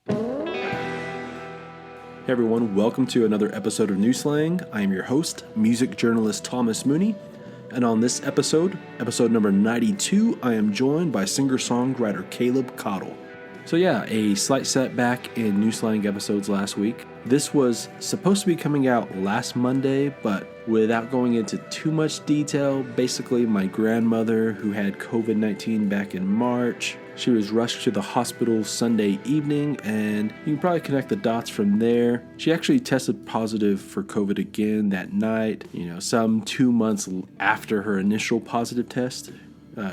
Hey everyone, welcome to another episode of New Slang. I am your host, music journalist Thomas Mooney, and on this episode number 92, I am joined by singer-songwriter Caleb Caudle. So yeah, a slight setback in New Slang episodes last week. This was supposed to be coming out last Monday, but without going into too much detail, basically my grandmother, who had COVID-19 back in March, she was rushed to the hospital Sunday evening, and you can probably connect the dots from there. She actually tested positive for COVID again that night, some 2 months after her initial positive test.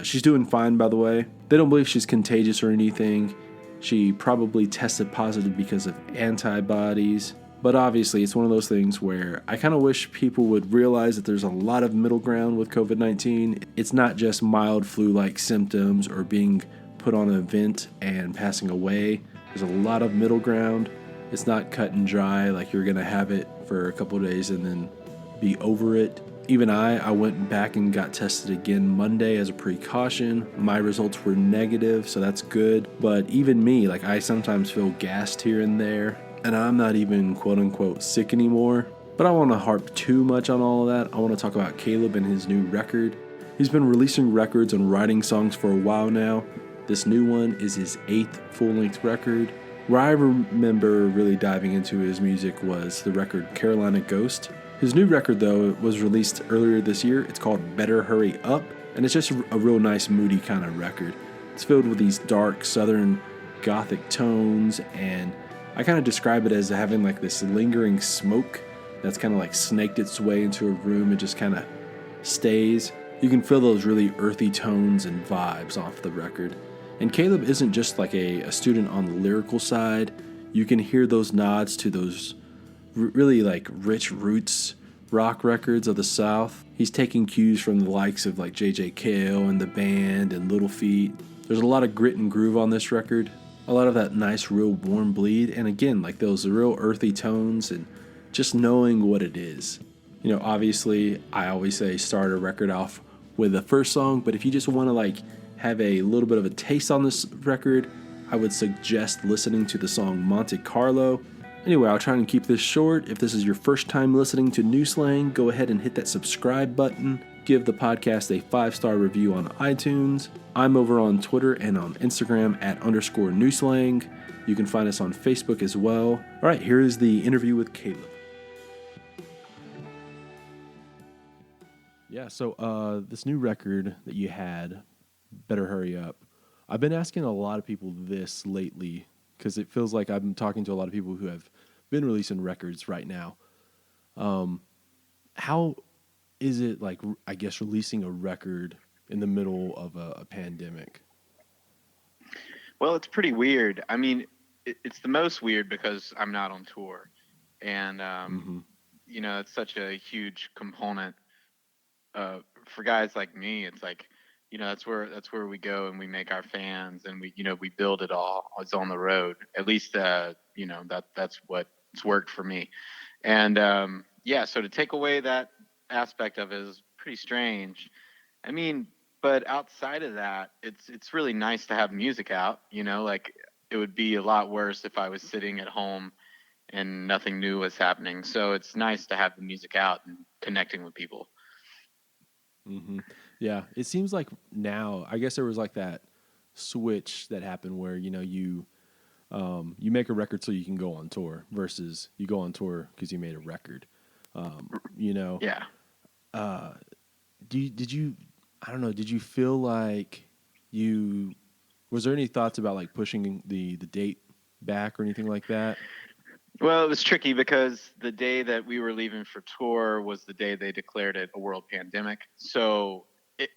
She's doing fine, by the way. They don't believe she's contagious or anything. She probably tested positive because of antibodies. But obviously, it's one of those things where I kind of wish people would realize that there's a lot of middle ground with COVID-19. It's not just mild flu-like symptoms or being put on a vent and passing away. There's a lot of middle ground. It's not cut and dry like you're going to have it for a couple of days and then be over it. Even I went back and got tested again Monday as a precaution. My results were negative, so that's good. But even me, I sometimes feel gassed here and there, and I'm not even quote-unquote sick anymore. But I don't want to harp too much on all of that. I want to talk about Caleb and his new record. He's been releasing records and writing songs for a while now. This new one is his 8th full-length record. Where I remember really diving into his music was the record Carolina Ghost. His new record, though, was released earlier this year. It's called Better Hurry Up, and it's just a real nice, moody kind of record. It's filled with these dark, Southern Gothic tones, and I kind of describe it as having this lingering smoke that's kind of snaked its way into a room and just kind of stays. You can feel those really earthy tones and vibes off the record. And Caleb isn't just a student on the lyrical side. You can hear those nods to those really rich roots rock records of the South. He's taking cues from the likes of J.J. Cale and the band and Little Feat. There's a lot of grit and groove on this record. A lot of that nice, real warm bleed. And again, those real earthy tones and just knowing what it is. Obviously, I always say start a record off with the first song, but if you just want to have a little bit of a taste on this record, I would suggest listening to the song Monte Carlo. Anyway, I'll try and keep this short. If this is your first time listening to New Slang, go ahead and hit that subscribe button. Give the podcast a 5-star review on iTunes. I'm over on Twitter and on Instagram at _newslang. You can find us on Facebook as well. All right, here is the interview with Caleb. Yeah, so this new record that you had, Better Hurry Up, I've been asking a lot of people this lately because it feels like I've been talking to a lot of people who have been releasing records right now. How is it releasing a record in the middle of a pandemic? Well, it's pretty weird. I mean, it's the most weird because I'm not on tour. And, it's such a huge component. For guys like me, it's that's where we go and we make our fans and we build it all. It's on the road. At least, that's what's worked for me. And, so to take away that aspect of it is pretty strange. I mean, but outside of that, it's really nice to have music out, it would be a lot worse if I was sitting at home and nothing new was happening. So it's nice to have the music out and connecting with people. Mm-hmm. Yeah, it seems like now, I guess there was that switch that happened where, you make a record so you can go on tour versus you go on tour because you made a record. Yeah. Did you feel was there any thoughts about pushing the date back or anything like that? Well, it was tricky because the day that we were leaving for tour was the day they declared it a world pandemic. So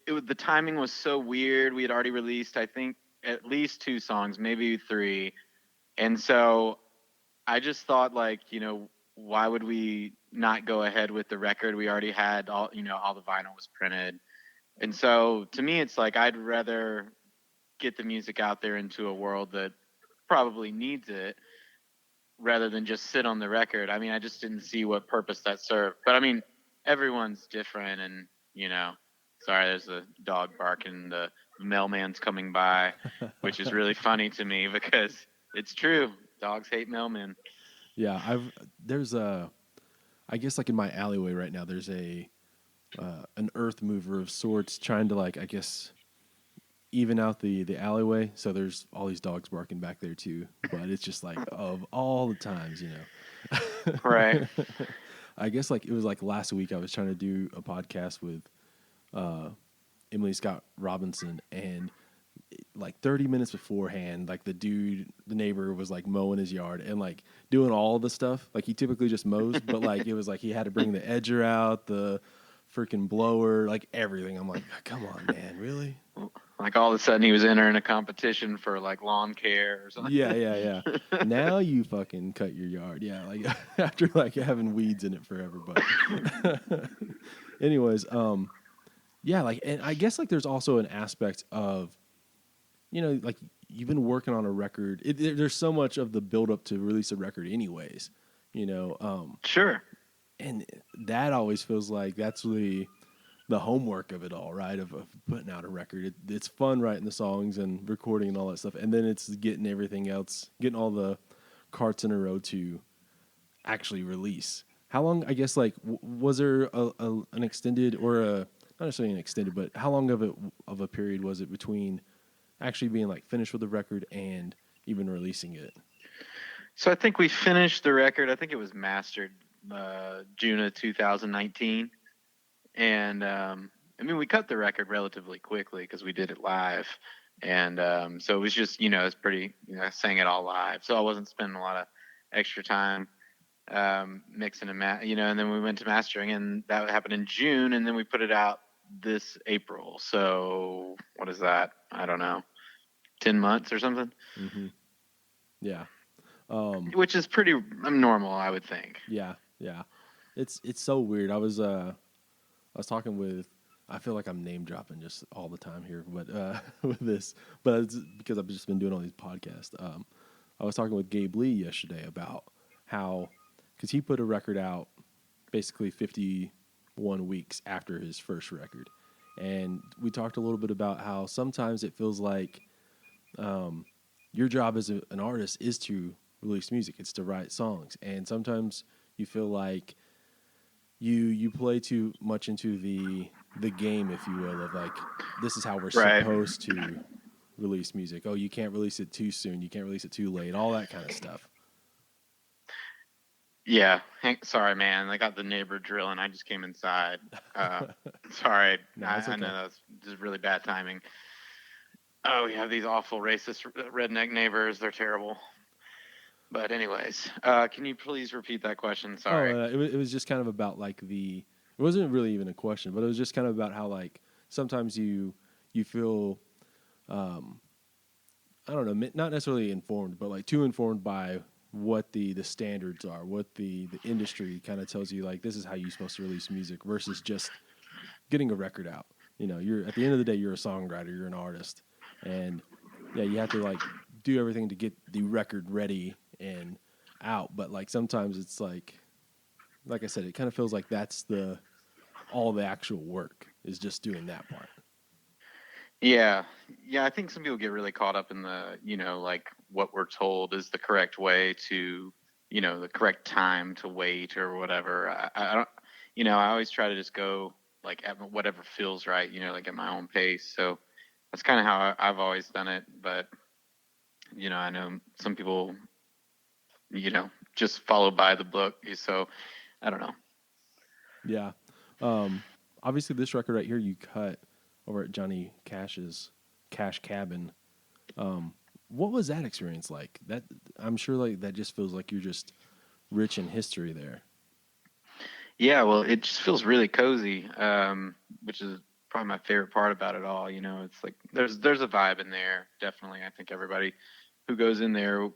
the timing was so weird. We had already released, I think, at least 2 songs, maybe 3. And so I just thought why would we not go ahead with the record? We already had all the vinyl was printed. And so to me, it's I'd rather get the music out there into a world that probably needs it rather than just sit on the record. I mean, I just didn't see what purpose that served. But I mean, everyone's different and, sorry, there's a dog barking, the mailman's coming by, which is really funny to me because it's true. Dogs hate mailmen. Yeah, there's I guess like in my alleyway right now, there's an earth mover of sorts trying to like I guess even out the alleyway. So there's all these dogs barking back there too. But it's just like of all the times, Right. I guess like it was like last week I was trying to do a podcast with uh, Emily Scott Robinson, and like 30 minutes beforehand, like the neighbor was like mowing his yard and like doing all the stuff like he typically just mows, but like it was like he had to bring the edger out, the freaking blower, like everything. I'm like, come on, man, really? Like all of a sudden he was entering a competition for like lawn care or something. Yeah. Now you fucking cut your yard. Yeah, like after like having weeds in it forever. But anyways, yeah, like, and I guess like there's also an aspect of, like you've been working on a record. There's so much of the build up to release a record, anyways. Sure. And that always feels like that's the homework of it all, right? Of putting out a record. It's fun writing the songs and recording and all that stuff, and then it's getting everything else, getting all the carts in a row to actually release. How long? I guess like was there an extended or a not necessarily an extended, but how long of a period was it between actually being like finished with the record and even releasing it? So I think we finished the record. I think it was mastered June of 2019. And I mean, we cut the record relatively quickly because we did it live. And so it was just, it's pretty, I sang it all live. So I wasn't spending a lot of extra time mixing and, and then we went to mastering, and that happened in June. And then we put it out this April. So what is that? I don't know, 10 months or something? Mm-hmm. Yeah. Which is pretty normal, I would think. Yeah. It's so weird. I was talking with. I feel like I'm name dropping just all the time here, but with this, but it's because I've just been doing all these podcasts. I was talking with Gabe Lee yesterday about how, because he put a record out basically 51 weeks after his first record, and we talked a little bit about how sometimes it feels like your job as an artist is to release music, it's to write songs, and sometimes you feel like you play too much into the game, if you will, of like this is how we're Right. supposed to release music. Oh, you can't release it too soon, you can't release it too late, all that kind of stuff. Yeah. Sorry, man. I got the neighbor drilling. I just came inside. Sorry. No, I know that's just really bad timing. Oh, we have these awful racist redneck neighbors. They're terrible. But anyways, can you please repeat that question? Sorry. It was just kind of about like it wasn't really even a question, but it was just kind of about how like sometimes you feel I don't know, not necessarily informed, but like too informed by what the standards are, what the industry kind of tells you, like this is how you're supposed to release music versus just getting a record out. You're at the end of the day, you're a songwriter, you're an artist, and yeah, you have to like do everything to get the record ready and out. But like sometimes it's like I said, it kind of feels like that's all the actual work is just doing that part. Yeah. I think some people get really caught up in the, like what we're told is the correct way to, the correct time to wait or whatever. I don't, I always try to just go like at whatever feels right, like at my own pace. So that's kind of how I've always done it. But, I know some people, just follow by the book. So I don't know. Yeah. Obviously, this record right here you cut over at Johnny Cash's Cash Cabin. What was that experience like? That I'm sure like that just feels like you're just rich in history there. Yeah, well, it just feels really cozy, which is probably my favorite part about it all. It's like there's a vibe in there, definitely. I think everybody who goes in there,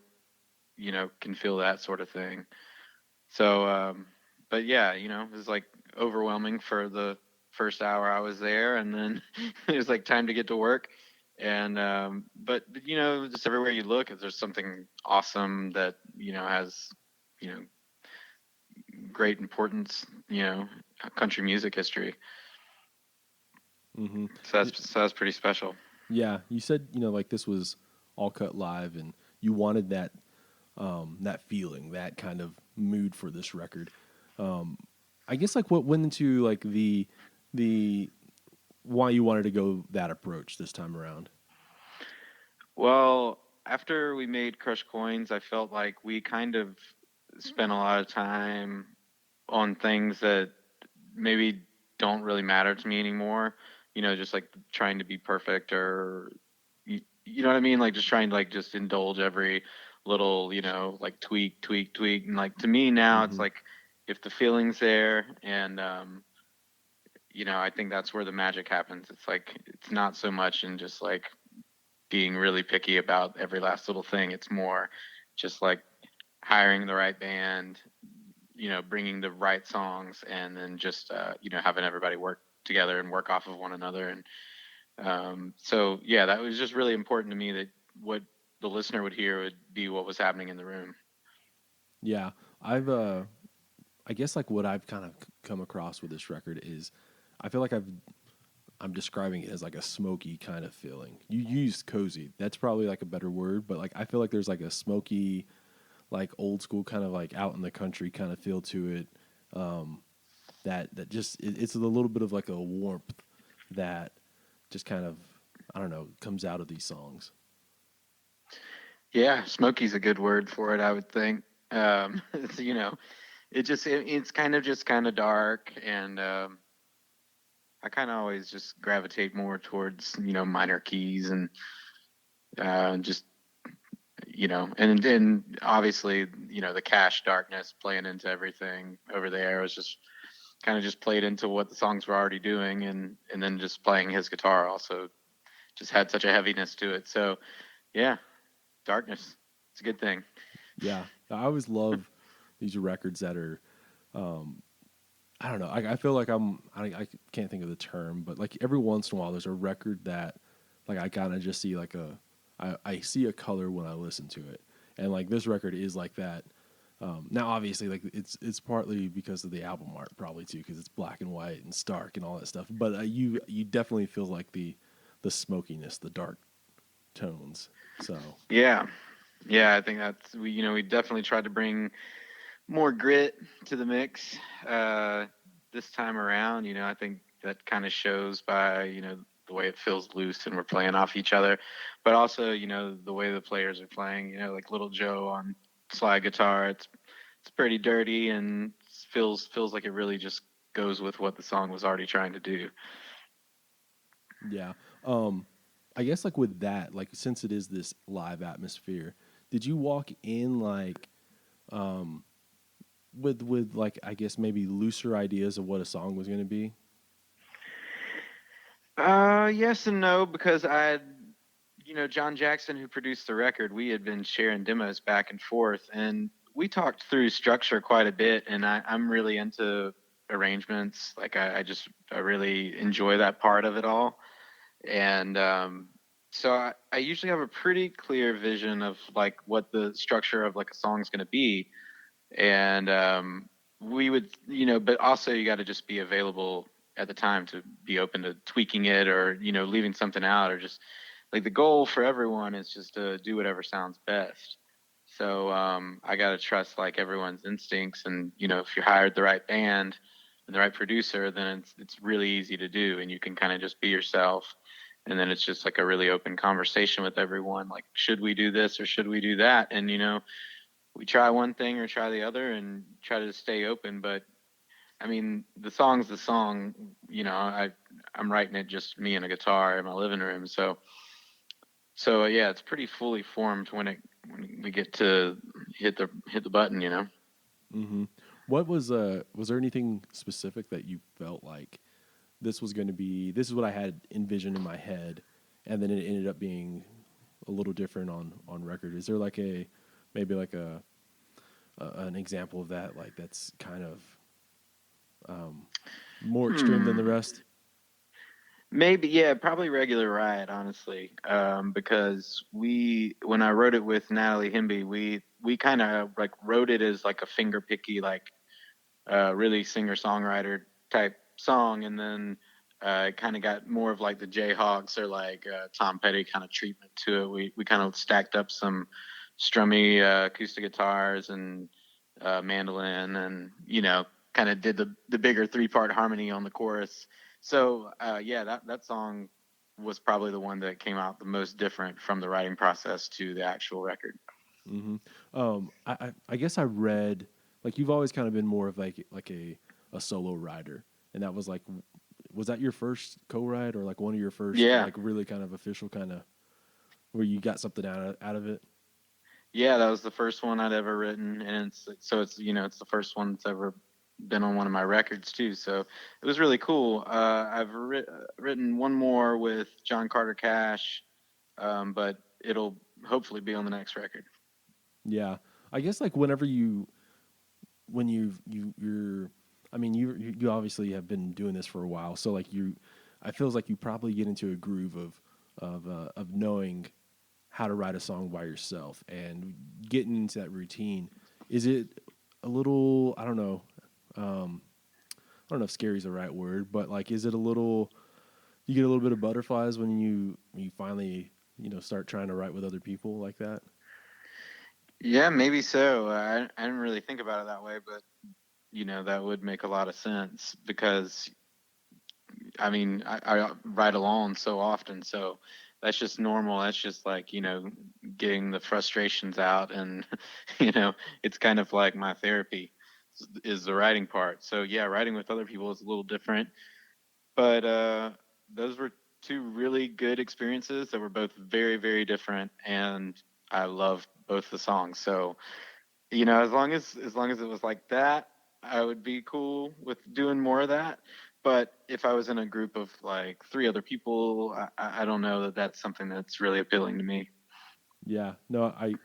can feel that sort of thing. So, but yeah, it was like overwhelming for the first hour I was there, and then it was like time to get to work. And but just everywhere you look, if there's something awesome that has you know great importance, country music history. Mm-hmm. So that's pretty special. Yeah, you said like this was all cut live, and you wanted that that feeling, that kind of mood for this record. I guess like what went into like the why you wanted to go that approach this time around. Well, after we made Crush Coins, I felt like we kind of spent a lot of time on things that maybe don't really matter to me anymore. Just like trying to be perfect, or you know what I mean? Like just trying to like just indulge every little, like tweak. And like to me now it's Mm-hmm. like if the feeling's there, and I think that's where the magic happens. It's like it's not so much in just like being really picky about every last little thing. It's more just like hiring the right band, bringing the right songs, and then just having everybody work together and work off of one another. And so yeah, that was just really important to me, that what the listener would hear would be what was happening in the room. Yeah, I've I guess like what I've kind of come across with this record is I feel like I'm describing it as like a smoky kind of feeling. You used cozy. That's probably like a better word, but like I feel like there's like a smoky, like old school kind of like out in the country kind of feel to it. Um, that just it's a little bit of like a warmth that just kind of I don't know comes out of these songs. Yeah, smoky's a good word for it, I would think. It's, it's kind of just kind of dark, and I kind of always just gravitate more towards minor keys, and just and then obviously the cash darkness playing into everything over there was just kind of just played into what the songs were already doing, and then just playing his guitar also just had such a heaviness to it. So yeah, darkness, it's a good thing. Yeah, I always love these records that are um, I don't know. I feel like I can't think of the term, but like every once in a while, there's a record that like I kind of just see like I see a color when I listen to it, and like this record is like that. Now, obviously, like it's partly because of the album art, probably too, because it's black and white and stark and all that stuff. But you definitely feel like the smokiness, the dark tones. So Yeah, yeah, I think that's we definitely tried to bring more grit to the mix this time around. I think that kind of shows by the way it feels loose and we're playing off each other, but also the way the players are playing. Like Little Joe on slide guitar, it's pretty dirty and feels like it really just goes with what the song was already trying to do. yeah. Um, I guess like with that, like since it is this live atmosphere, did you walk in like um with like I guess maybe looser ideas of what a song was going to be? Yes and no, because John Jackson, who produced the record, we had been sharing demos back and forth, and we talked through structure quite a bit. And I'm really into arrangements. Like I really enjoy that part of it all. And so I usually have a pretty clear vision of like what the structure of like a song's going to be. And we would, but also you got to just be available at the time to be open to tweaking it, or leaving something out, or just like the goal for everyone is just to do whatever sounds best. So I got to trust like everyone's instincts, and if you hired the right band and the right producer, then it's really easy to do, and you can kind of just be yourself. And then it's just like a really open conversation with everyone, like, should we do this or should we do that? And we try one thing or try the other and try to stay open. But I mean, the song's the song. I'm writing it just me and a guitar in my living room. So yeah, it's pretty fully formed when we get to hit the button. Mm-hmm. Was there anything specific that you felt like this was going to be? This is what I had envisioned in my head, and then it ended up being a little different on record. Is there like a maybe like an example of that, like that's kind of um, more extreme than the Hmm. rest? Maybe, yeah, probably Regular Riot, honestly. Because when I wrote it with Natalie Himby, we kind of like wrote it as like a finger picky, like really singer-songwriter type song, and then it kind of got more of like the Jayhawks or like Tom Petty kind of treatment to it. We kind of stacked up strummy acoustic guitars and mandolin, and kind of did the bigger 3-part harmony on the chorus. So yeah, that song was probably the one that came out the most different from the writing process to the actual record. Mm-hmm. I guess I read like you've always kind of been more of like a solo writer, and that was like, was that your first co-write or like one of your first Yeah, like really kind of official kind of where you got something out of it? yeah, that was the first one I'd ever written, and it's the first one that's ever been on one of my records too. So it was really cool. I've written one more with John Carter Cash, but it'll hopefully be on the next record. Yeah, I guess like whenever you when you're I mean you obviously have been doing this for a while, so like I feels like you probably get into a groove of knowing how to write a song by yourself and getting into that routine. Is it a little, I don't know, I don't know if scary is the right word, but like is it a little, you get a little bit of butterflies when you finally start trying to write with other people like that? Yeah, maybe so. I didn't really think about it that way, but that would make a lot of sense because I mean, I ride alone so often, so that's just normal. That's just like, getting the frustrations out, and it's kind of like my therapy is the writing part. So yeah, writing with other people is a little different, but those were two really good experiences that were both very, very different, and I loved both the songs. So as long as it was like that, I would be cool with doing more of that. But if I was in a group of like 3 other people, I don't know that that's something that's really appealing to me. Yeah, no, I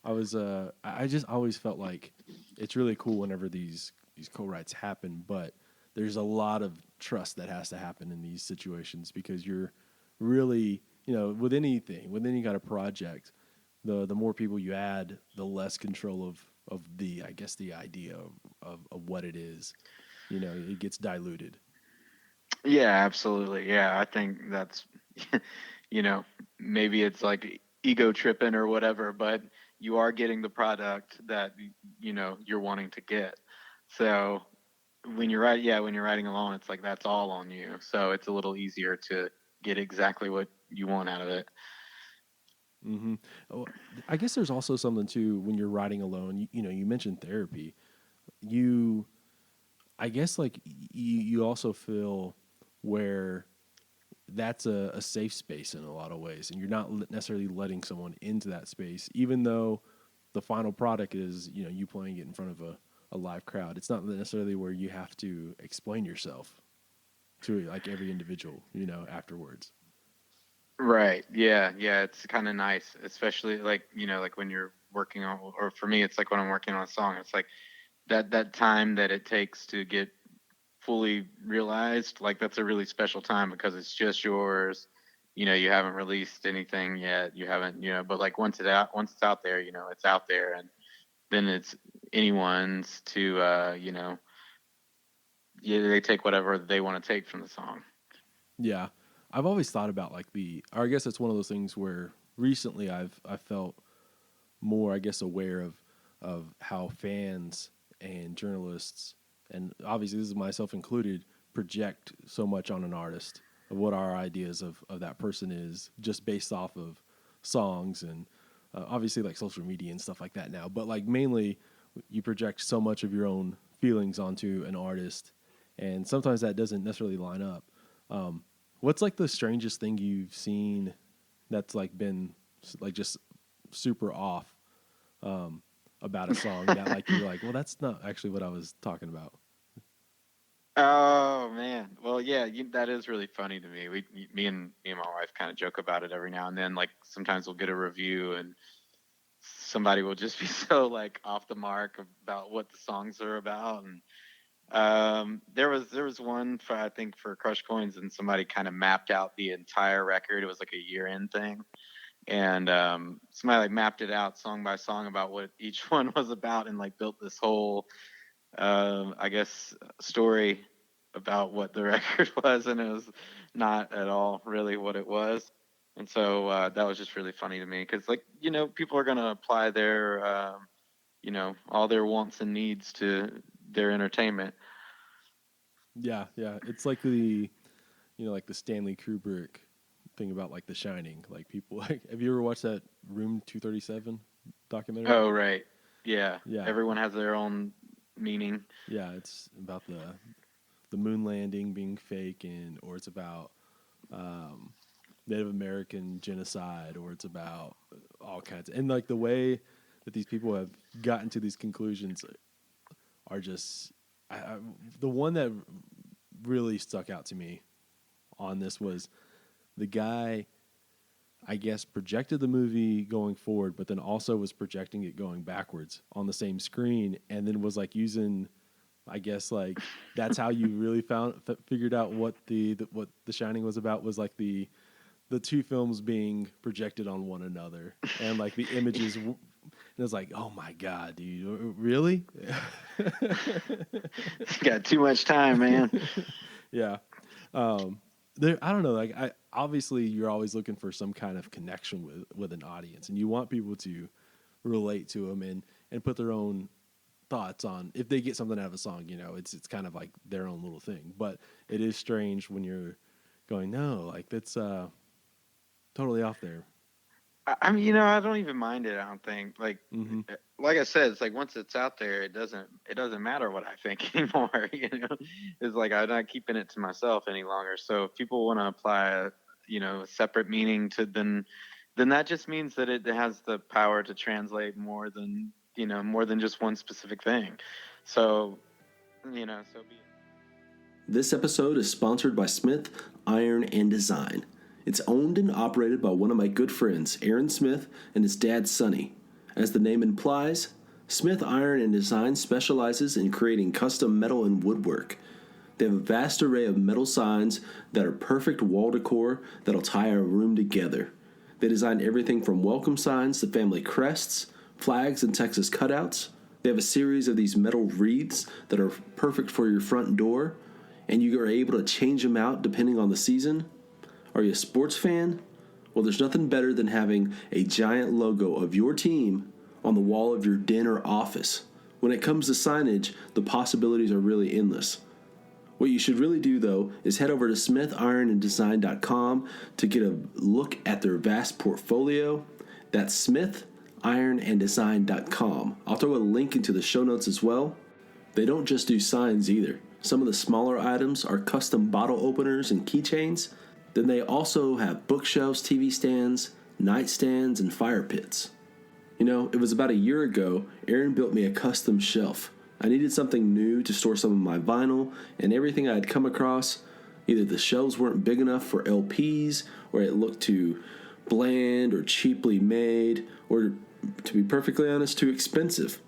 was I just always felt like it's really cool whenever these co-writes happen, but there's a lot of trust that has to happen in these situations because you're really, with anything, with any kind of project, the more people you add, the less control of the, I guess, the idea of what it is. It gets diluted. Yeah, absolutely. Yeah, I think that's, you know, maybe it's like ego tripping or whatever, but you are getting the product that you're wanting to get. So when you're writing alone, it's like that's all on you. So it's a little easier to get exactly what you want out of it. Hmm. Oh, I guess there's also something too when you're writing alone. You mentioned therapy. You I guess like you also feel where that's a safe space in a lot of ways, and you're not necessarily letting someone into that space, even though the final product is you playing it in front of a live crowd. It's not necessarily where you have to explain yourself to like every individual afterwards. Right. Yeah. Yeah. It's kind of nice, especially like when you're working on, or for me, it's like when I'm working on a song, it's like that time that it takes to get fully realized, like that's a really special time because it's just yours. You haven't released anything yet. You haven't, but like once it's out there, it's out there, and then it's anyone's to, yeah, they take whatever they want to take from the song. Yeah, I've always thought about like or I guess it's one of those things where recently I felt more, I guess, aware of how fans and journalists, and obviously this is myself included, project so much on an artist of what our ideas of that person is just based off of songs and obviously like social media and stuff like that now. But like mainly, you project so much of your own feelings onto an artist, and sometimes that doesn't necessarily line up. Um, what's like the strangest thing you've seen that's like been like just super off about a song that like you're like, well, that's not actually what I was talking about. Oh man. Well, yeah, that is really funny to me. Me and my wife kind of joke about it every now and then. Like sometimes we'll get a review and somebody will just be so like off the mark about what the songs are about. And there was one for, I think, for Crush Coins, and somebody kind of mapped out the entire record. It was like a year-end thing, and somebody like mapped it out song by song about what each one was about, and like built this whole I guess story about what the record was, and it was not at all really what it was. And so that was just really funny to me because, like, people are going to apply their, all their wants and needs to their entertainment. Yeah, yeah. It's like the like the Stanley Kubrick thing about like The Shining. Like people like, have you ever watched that Room 237 documentary? Oh, right. Yeah. Yeah, Everyone has their own meaning. yeah. It's about the moon landing being fake, or it's about um, Native American genocide, or it's about all kinds. And like the way that these people have gotten to these conclusions are just the one that really stuck out to me on this was the guy, I guess, projected the movie going forward, but then also was projecting it going backwards on the same screen, and then was like using, I guess, like that's how you really figured out what what The Shining was about, was like the two films being projected on one another, and like the images. And it was like, oh my god, dude, really? Got too much time, man. Yeah. I don't know. Like, obviously you're always looking for some kind of connection with an audience, and you want people to relate to them and put their own thoughts on if they get something out of a song. It's kind of like their own little thing. But it is strange when you're going, no, like that's totally off there. I mean, I don't even mind it. I don't think Mm-hmm. like I said, it's like once it's out there, it doesn't matter what I think anymore. It's like I'm not keeping it to myself any longer. So if people want to apply a separate meaning to then that just means that it has the power to translate more than just one specific thing. So so be it. This episode is sponsored by Smith Iron and Design. It's owned and operated by one of my good friends, Aaron Smith, and his dad, Sonny. As the name implies, Smith Iron and Design specializes in creating custom metal and woodwork. They have a vast array of metal signs that are perfect wall decor that'll tie a room together. They design everything from welcome signs to family crests, flags, and Texas cutouts. They have a series of these metal wreaths that are perfect for your front door, and you are able to change them out depending on the season. Are you a sports fan? Well, there's nothing better than having a giant logo of your team on the wall of your den or office. When it comes to signage, the possibilities are really endless. What you should really do, though, is head over to smithironanddesign.com to get a look at their vast portfolio. That's smithironanddesign.com. I'll throw a link into the show notes as well. They don't just do signs either. Some of the smaller items are custom bottle openers and keychains. Then they also have bookshelves, TV stands, nightstands, and fire pits. It was about a year ago, Aaron built me a custom shelf. I needed something new to store some of my vinyl, and everything I had come across, either the shelves weren't big enough for LPs, or it looked too bland or cheaply made, or, to be perfectly honest, too expensive.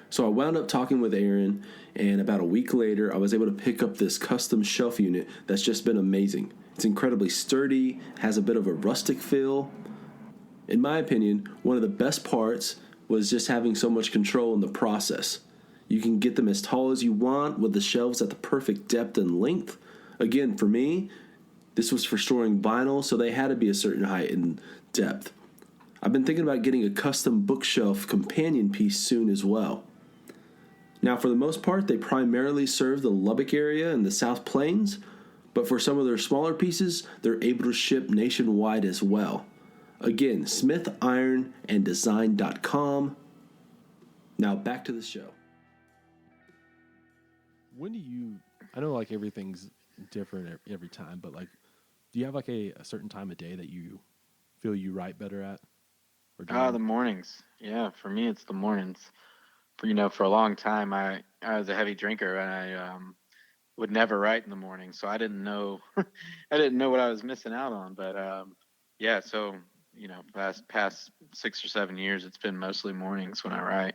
So I wound up talking with Aaron, and about a week later, I was able to pick up this custom shelf unit that's just been amazing. It's incredibly sturdy, has a bit of a rustic feel. In my opinion, one of the best parts was just having so much control in the process. You can get them as tall as you want with the shelves at the perfect depth and length. Again, for me, this was for storing vinyl, so they had to be a certain height and depth. I've been thinking about getting a custom bookshelf companion piece soon as well. Now, for the most part, they primarily serve the Lubbock area and the South Plains, but for some of their smaller pieces, they're able to ship nationwide as well. Again, smithironanddesign.com. Now back to the show. When do you, I know like everything's different every time, but like, do you have like a certain time of day that you feel you write better at? Or The mornings. Yeah, for me it's the mornings. For a long time I was a heavy drinker and I would never write in the morning, so I didn't know I didn't know what I was missing out on. But yeah, so past 6 or 7 years, it's been mostly mornings when I write.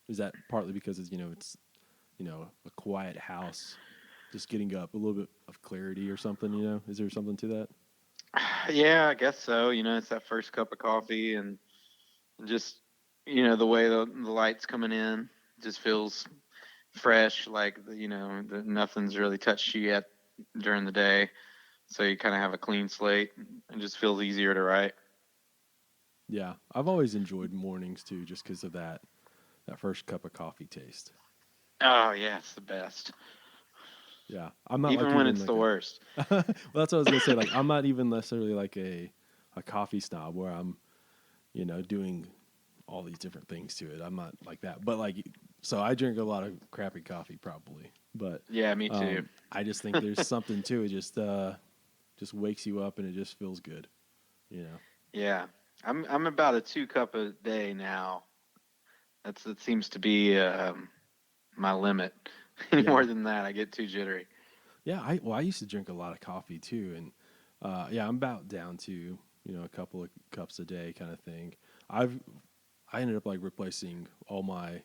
Is that partly because it's a quiet house, just getting up, a little bit of clarity or something? Is there something to that? Yeah, I guess so. It's that first cup of coffee and just the way the light's coming in just feels fresh, like nothing's really touched you yet during the day. so you kind of have a clean slate and just feels easier to write. Yeah, I've always enjoyed mornings too, just because of that first cup of coffee taste. Oh yeah, it's the best. Yeah, I'm not like Even when even it's like the a. worst. Well, that's what I was gonna say. Like, I'm not even necessarily like a coffee snob where I'm, doing all these different things to it. I'm not like that. But like, so I drink a lot of crappy coffee probably, but Yeah, me too. I just think there's something to it. Just wakes you up and it just feels good. You know. Yeah, I'm about a 2 cup a day now. That seems to be my limit. Any more Yeah. than that, I get too jittery. Yeah. I used to drink a lot of coffee too, and yeah, I'm about down to a couple of cups a day kind of thing. I've I ended up like replacing all my,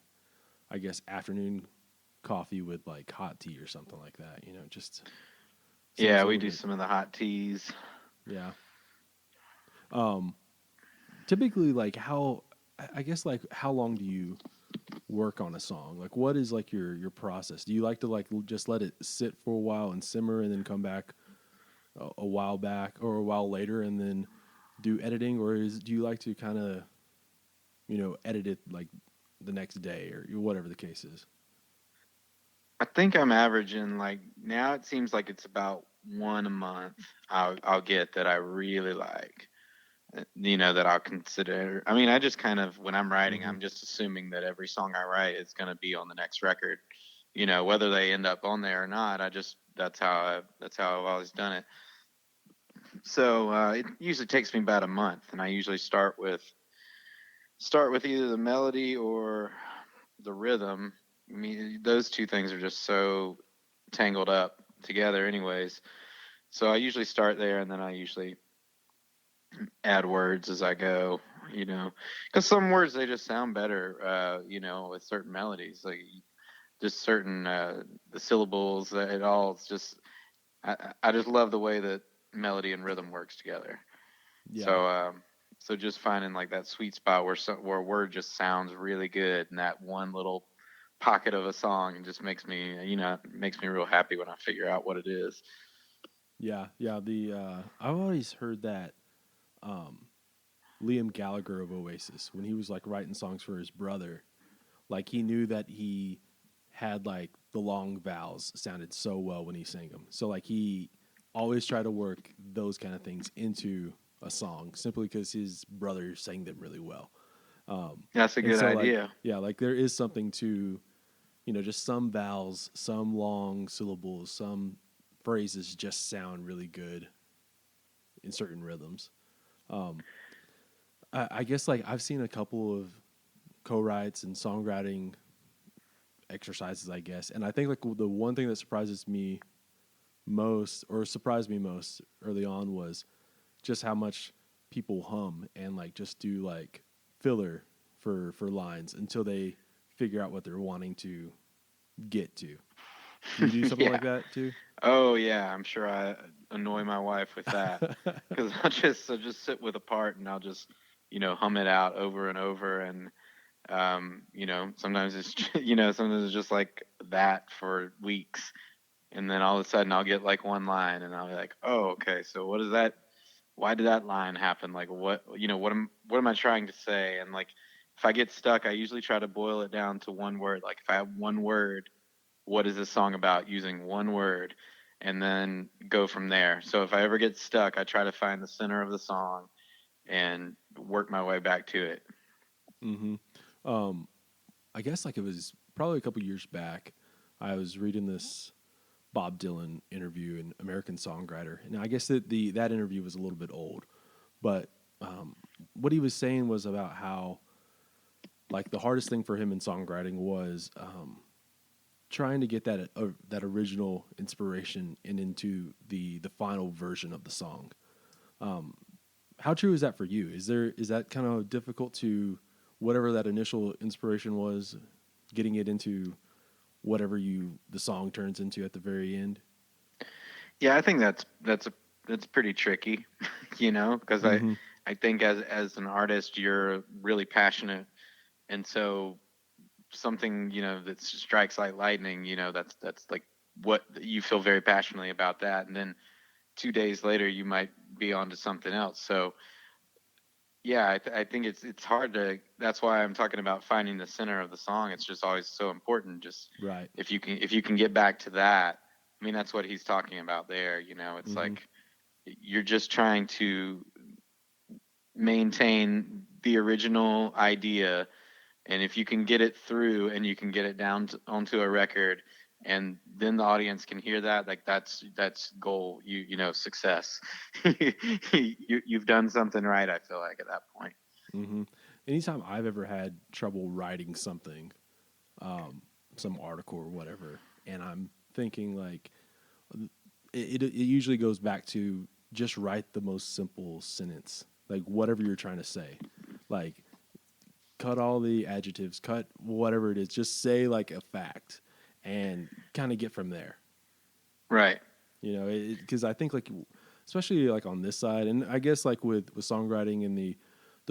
I guess, afternoon coffee with like hot tea or something like that. Just seems Yeah, a we little do bit. some of the hot teas. Yeah. Um. Typically, like I guess like how long do you work on a song? Like, what is like your process? Do you like to like just let it sit for a while and simmer, and then come back a while back or a while later, and then do editing, or do you like to kind of edit it like the next day or whatever the case is? I think I'm averaging like now. It seems like it's about one a month. I'll get that I really like. That I'll consider. I mean, I just kind of when I'm writing, Mm-hmm. I'm just assuming that every song I write is going to be on the next record. Whether they end up on there or not, that's how I've always done it. So it usually takes me about a month, and I usually start with either the melody or the rhythm. I mean, those two things are just so tangled up together, anyways. So I usually start there, and then I usually add words as I go. Because some words they just sound better. With certain melodies, like just certain the syllables. It all. It's just I just love the way that melody and rhythm works together. Yeah. So just finding like that sweet spot where a word just sounds really good in that one little pocket of a song, and just makes me real happy when I figure out what it is. Yeah, yeah. The I've always heard that um, Liam Gallagher of Oasis, when he was like writing songs for his brother, like he knew that he had like the long vowels sounded so well when he sang them. So like he always tried to work those kind of things into a song simply because his brother sang them really well. That's a And good so like idea. yeah, like there is something to just some vowels, some long syllables, some phrases just sound really good in certain rhythms. Um, I guess like I've seen a couple of co-writes and songwriting exercises, I guess, and I think like the one thing that surprises me most, or surprised me most early on, was just how much people hum and like just do like filler for lines until they figure out what they're wanting to get to. Do you do something like Yeah. that too? Oh yeah, I'm sure I annoy my wife with that because I'll just sit with a part and I'll just hum it out over and over, and sometimes sometimes it's just like that for weeks, and then all of a sudden I'll get like one line and I'll be like, oh okay, so what is that? Why did that line happen? Like what am I trying to say? And like if I get stuck, I usually try to boil it down to one word. Like if I have one word, what is this song about, using one word, and then go from there. So if I ever get stuck, I try to find the center of the song and work my way back to it. Mm-hmm. Um, I guess like it was probably a couple years back. I was reading this Bob Dylan interview in American Songwriter, and I guess that interview was a little bit old, but um, what he was saying was about how like the hardest thing for him in songwriting was trying to get that original inspiration and into the final version of the song. Um, how true is that for you? Is that kind of difficult to whatever that initial inspiration was, getting it into whatever the song turns into at the very end? Yeah, I think that's pretty tricky, because I Mm-hmm. I think as an artist you're really passionate, and so something that strikes like lightning, that's like what you feel very passionately about that, and then 2 days later you might be onto something else. So yeah, I think it's hard to. That's why I'm talking about finding the center of the song. It's just always so important. Just Right. if you can get back to that. I mean, that's what he's talking about there. You know, it's Mm-hmm. like you're just trying to maintain the original idea, and if you can get it through and you can get it down onto a record, and then the audience can hear that, like that's goal. You know, success. You've done something right. I feel like at that point. Mm-hmm. Anytime I've ever had trouble writing something, um, some article or whatever, and I'm thinking like it usually goes back to just write the most simple sentence, like whatever you're trying to say, like cut all the adjectives, cut whatever it is, just say like a fact, and kind of get from there. Right. You know, because I think like especially like on this side, and I guess like with songwriting and the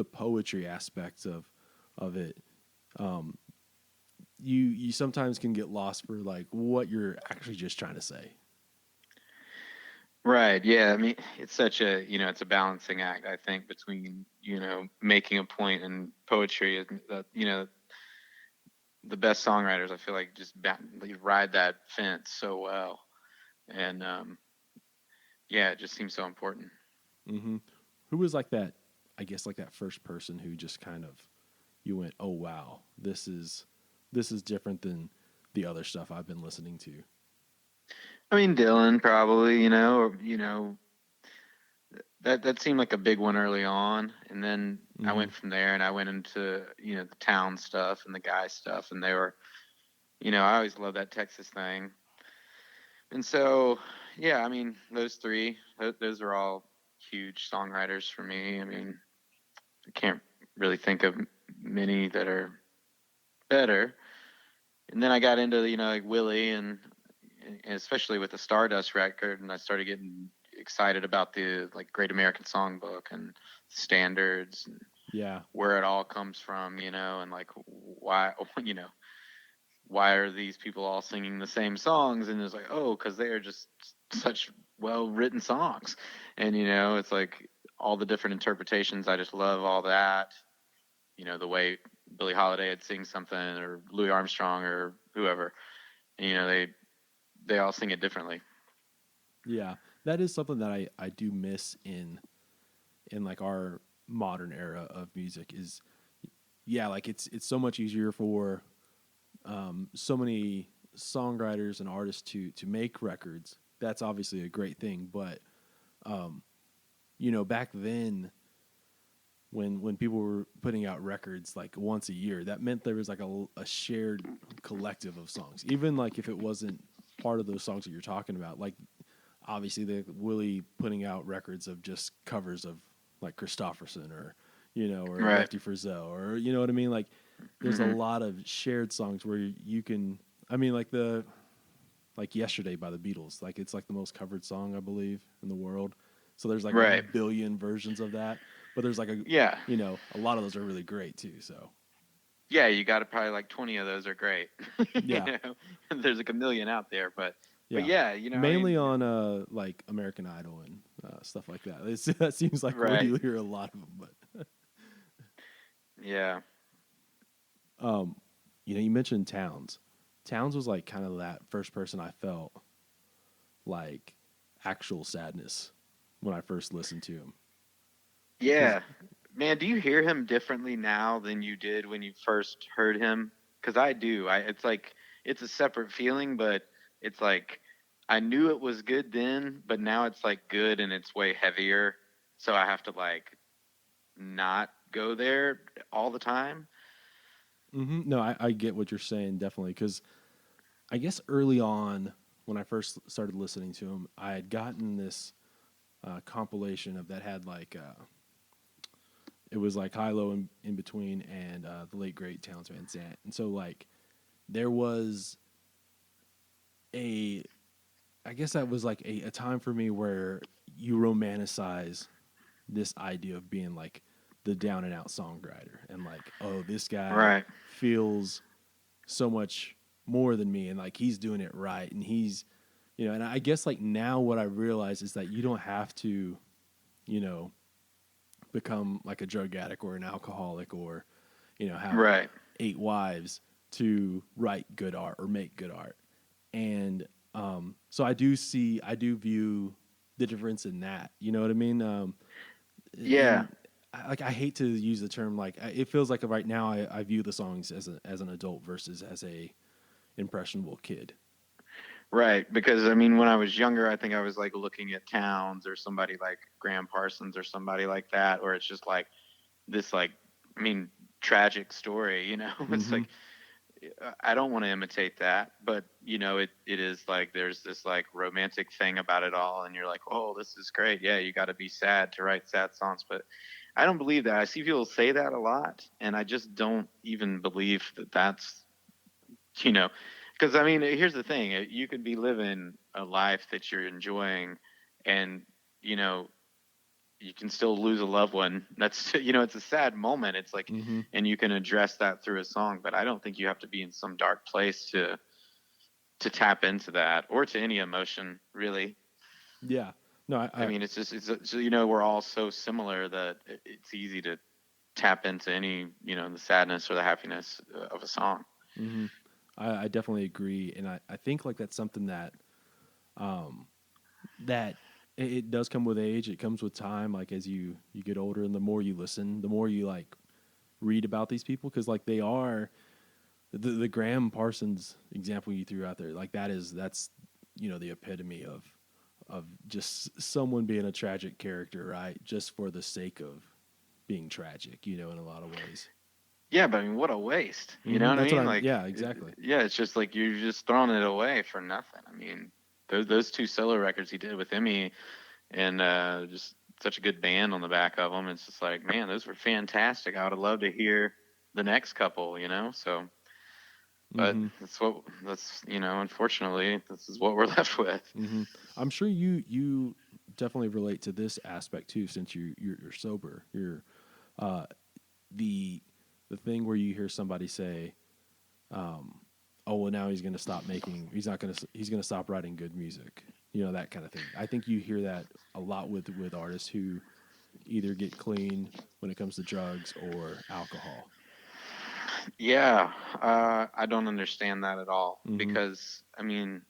poetry aspects of it, um, you sometimes can get lost for like what you're actually just trying to say. Right. Yeah. I mean, it's such a, it's a balancing act, I think, between, making a point and poetry. And the best songwriters, I feel like, just they ride that fence so well. And yeah, it just seems so important. Mm-hmm. Who was like that? I guess like that first person who just kind of you went, oh wow, this is different than the other stuff I've been listening to. I mean, Dylan probably, or, that seemed like a big one early on. And then I Mm-hmm. went from there and I went into, the town stuff and the guy stuff. And they were, I always loved that Texas thing. And so, yeah, I mean, those three, those are all huge songwriters for me. I mean, I can't really think of many that are better. And then I got into, like Willie and especially with the Stardust record, and I started getting excited about the like Great American Songbook and standards and Yeah. where it all comes from, and like why, why are these people all singing the same songs? And it's like, oh, because they are just such well written songs. And, it's like all the different interpretations. I just love all that. The way Billie Holiday had sing something or Louis Armstrong or whoever. And, they all sing it differently. Yeah. That is something that I do miss in like our modern era of music is yeah, like it's so much easier for so many songwriters and artists to make records. That's obviously a great thing, but um, back then when people were putting out records like once a year, that meant there was like a shared collective of songs. Even like if it wasn't part of those songs that you're talking about, like obviously the Willie putting out records of just covers of like Christofferson or or Right. Lefty Frizzell or you know what I mean. Like there's a Mm-hmm. lot of shared songs where you can. I mean, like Yesterday by the Beatles, like it's like the most covered song I believe in the world. So there's like a Right. billion versions of that, but there's like Yeah. a lot of those are really great too. So Yeah. You got to probably like 20 of those are great. yeah, There's like a million out there, but yeah, yeah, I mainly mean, on like American Idol and stuff like that. That seems like where right. you hear a lot of them, but Yeah. um, you mentioned Towns. Towns was like kind of that first person I felt like actual sadness when I first listened to him. Because Yeah. Man, do you hear him differently now than you did when you first heard him? Because I do. It's like it's a separate feeling, but it's like I knew it was good then, but now it's like good and it's way heavier. So I have to like not go there all the time. no, I get what you're saying definitely. Because I guess early on when I first started listening to him, I had gotten this compilation of that had like it was like high low in between and the late great Towns Van Sant, and so like there was a I guess that was like a time for me where you romanticize this idea of being like the down and out songwriter and like, oh, this guy Right. feels so much more than me and like he's doing it right and he's You know, and I guess like now what I realize is that you don't have to, you know, become like a drug addict or an alcoholic or, you know, have Right. 8 wives to write good art or make good art. And so I do view the difference in that. You know what I mean? Yeah. And like I hate to use the term like it feels like right now I view the songs as an adult versus as a impressionable kid. Right. Because I mean, when I was younger, I think I was like looking at Towns or somebody like Graham Parsons or somebody like that, where it's just like this, like, I mean, tragic story, you know? It's Mm-hmm. like, I don't want to imitate that, but you know, it is like there's this like romantic thing about it all, and you're like, oh, this is great. Yeah, you got to be sad to write sad songs, but I don't believe that. I see people say that a lot, and I just don't even believe that that's, you know, because I mean, here's the thing: you could be living a life that you're enjoying, and you know, you can still lose a loved one. That's you know, it's a sad moment. It's like, Mm-hmm. and you can address that through a song. But I don't think you have to be in some dark place to tap into that or to any emotion, really. Yeah. No, I mean, it's just you know, we're all so similar that it's easy to tap into any, you know, the sadness or the happiness of a song. mm-hmm. I definitely agree, and I think like that's something um, that it does come with age. It comes with time. Like as you get older, and the more you listen, the more you like read about these people because like they are the Graham Parsons example you threw out there. Like that's you know the epitome of just someone being a tragic character, right? Just for the sake of being tragic, you know, in a lot of ways. Yeah, but I mean, what a waste. You know Mm-hmm. what I That's what mean? I'm. Like, Yeah, exactly. yeah, it's just like you're just throwing it away for nothing. I mean, those two solo records he did with Emmy and just such a good band on the back of them. It's just like, man, those were fantastic. I would have loved to hear the next couple, you know. So, but Mm-hmm. that's you know, unfortunately, this is what we're left with. Mm-hmm. I'm sure you definitely relate to this aspect too, since you're sober. You're uh, the the thing where you hear somebody say, "Oh, well, now he's going to stop making. He's not going to. He's going to stop writing good music." You know that kind of thing. I think you hear that a lot with artists who either get clean when it comes to drugs or alcohol. Yeah, I don't understand that at all Mm-hmm. because I mean,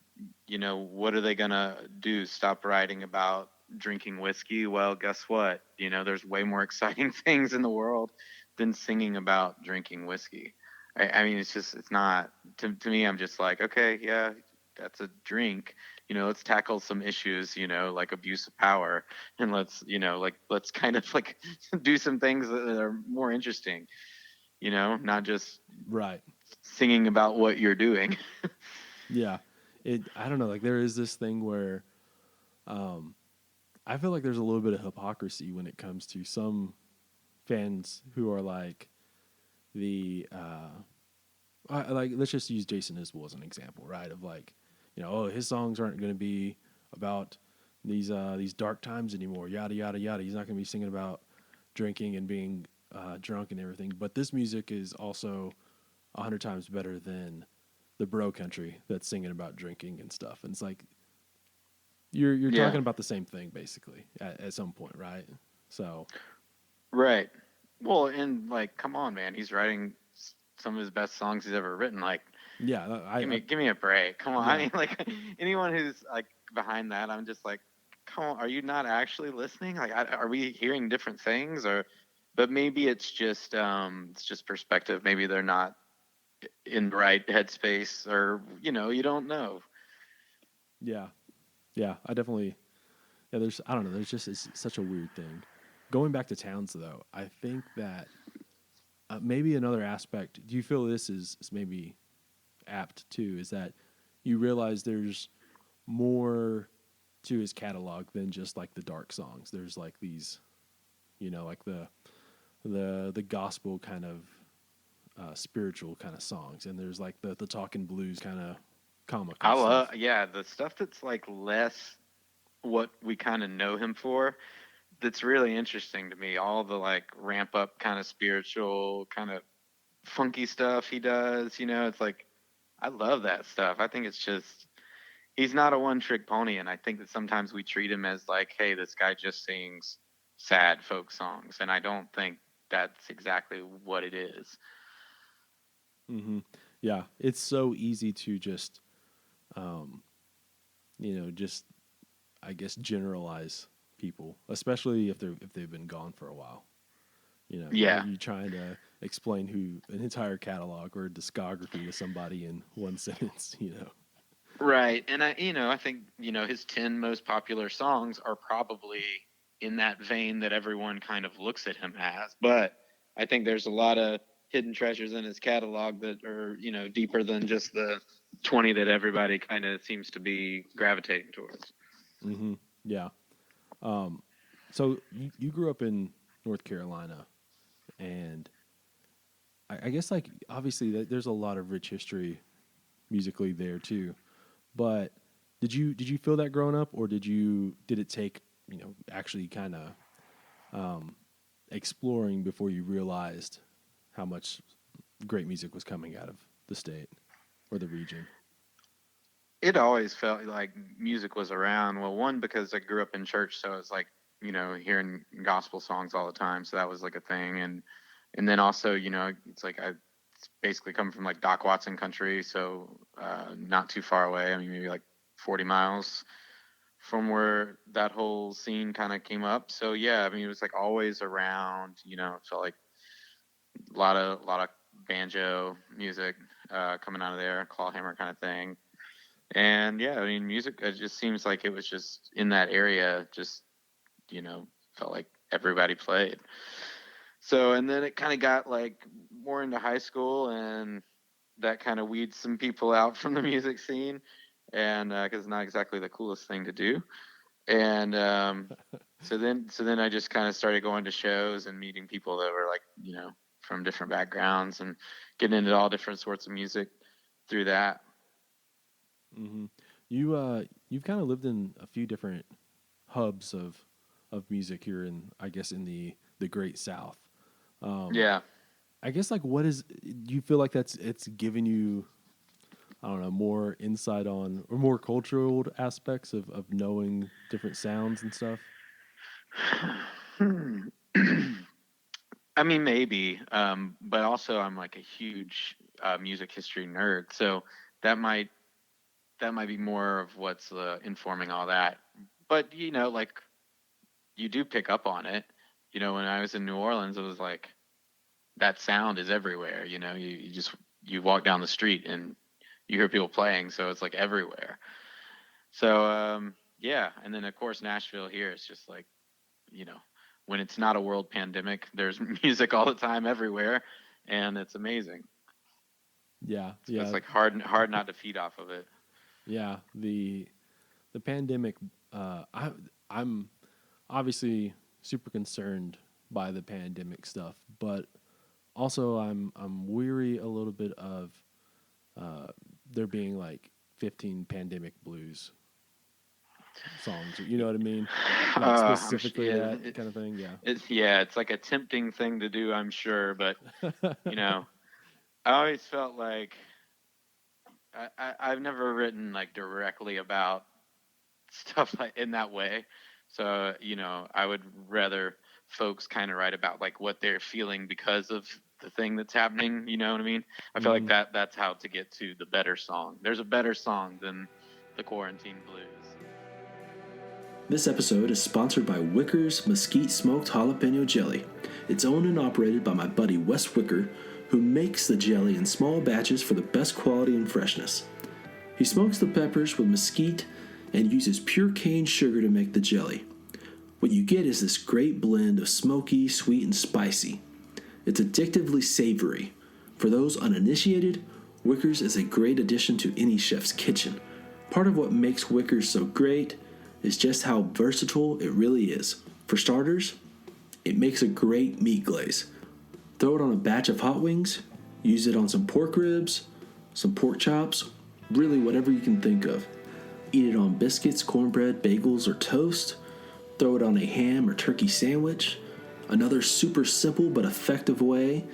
you know, what are they gonna do? Stop writing about drinking whiskey? Well, guess what? You know, there's way more exciting things in the world than singing about drinking whiskey. I mean, it's just, it's not, to me, I'm just like, okay, yeah, that's a drink. You know, let's tackle some issues, you know, like abuse of power, and let's, you know, like, let's kind of like do some things that are more interesting, you know, not just Right. singing about what you're doing. Yeah. It. I don't know. Like there is this thing where um, I feel like there's a little bit of hypocrisy when it comes to some fans who are like the like let's just use Jason Isbell as an example, right? Of like, you know, oh, his songs aren't going to be about these dark times anymore, yada yada yada. He's not going to be singing about drinking and being drunk and everything. But this music is also 100 times better than the bro country that's singing about drinking and stuff. And it's like you're Yeah, talking about the same thing basically at some point, right? So right. Well, and like, come on, man, he's writing some of his best songs he's ever written. Like, yeah, I give me a break. Come on. I yeah mean, like, anyone who's like behind that, I'm just like, come on, are you not actually listening? Like, are we hearing different things, or? But maybe it's just perspective. Maybe they're not in the right headspace, or you know, you don't know. yeah yeah I definitely yeah. There's I don't know. There's just it's such a weird thing. Going back to Towns though, I think that maybe another aspect. Do you feel this is maybe apt too? Is that you realize there's more to his catalog than just like the dark songs. There's like these, you know, like the gospel kind of spiritual kind of songs, and there's like the talking blues kind of I comical stuff. love, yeah, the stuff that's like less what we kind of know him for. That's really interesting to me. All the like ramp up kind of spiritual, kind of funky stuff he does. You know, it's like I love that stuff. I think it's just he's not a one-trick pony, and I think that sometimes we treat him as like, hey, this guy just sings sad folk songs, and I don't think that's exactly what it is. Mm-hmm. Yeah, it's so easy to just, just I guess generalize people, especially if they've been gone for a while. Yeah. You're trying to explain an entire catalog or a discography to somebody in one sentence. Right. And I think, his 10 most popular songs are probably in that vein that everyone kind of looks at him as. But I think there's a lot of hidden treasures in his catalog that are, deeper than just the 20 that everybody kind of seems to be gravitating towards. Mm-hmm. Yeah. So you grew up in North Carolina, and I guess like obviously there's a lot of rich history musically there too. But did you feel that growing up, or did it take actually kind of exploring before you realized how much great music was coming out of the state or the region? It always felt like music was around. Well, one, because I grew up in church, so it's like, hearing gospel songs all the time. So that was like a thing. And then also, it's like I basically come from like Doc Watson country, so not too far away. I mean, maybe like 40 miles from where that whole scene kind of came up. So yeah, I mean, it was like always around. It felt like a lot of banjo music coming out of there, clawhammer kind of thing. And yeah, I mean, music. It just seems like it was just in that area. Just felt like everybody played. So, and then it kind of got like more into high school, and that kind of weeds some people out from the music scene, and because it's not exactly the coolest thing to do. And so then I just kind of started going to shows and meeting people that were like, from different backgrounds, and getting into all different sorts of music through that. Mm-hmm. You've kind of lived in a few different hubs of music here in, I guess, in the Great South. Um, Yeah. I guess like do you feel like it's given you, I don't know, more insight on or more cultural aspects of knowing different sounds and stuff? I mean, maybe, but also I'm like a huge music history nerd, so that might that might be more of what's informing all that. But like you do pick up on it. When I was in New Orleans, it was like that sound is everywhere. You walk down the street and you hear people playing, so it's like everywhere. So yeah, and then of course Nashville here is just like you know when it's not a world pandemic, there's music all the time everywhere, and it's amazing. Yeah, So it's yeah, like hard not to feed off of it. yeah. The pandemic. I'm obviously super concerned by the pandemic stuff, but also I'm weary a little bit of uh, there being like 15 pandemic blues songs. You know what I mean? Like specifically Yeah, that kind of thing. Yeah. it's like a tempting thing to do, I'm sure, but you know, I always felt like I've never written like directly about stuff like in that way. So, I would rather folks kind of write about like what they're feeling because of the thing that's happening. You know what I mean? I feel like Hmm. that's how to get to the better song. There's a better song than the quarantine blues. This episode is sponsored by Wicker's Mesquite Smoked Jalapeno Jelly. It's owned and operated by my buddy Wes Wicker, who makes the jelly in small batches for the best quality and freshness. He smokes the peppers with mesquite and uses pure cane sugar to make the jelly. What you get is this great blend of smoky, sweet, and spicy. It's addictively savory. For those uninitiated, Wicker's is a great addition to any chef's kitchen. Part of what makes Wicker's so great is just how versatile it really is. For starters, it makes a great meat glaze. Throw it on a batch of hot wings, use it on some pork ribs, some pork chops, really whatever you can think of. Eat it on biscuits, cornbread, bagels, or toast. Throw it on a ham or turkey sandwich. Another super simple but effective way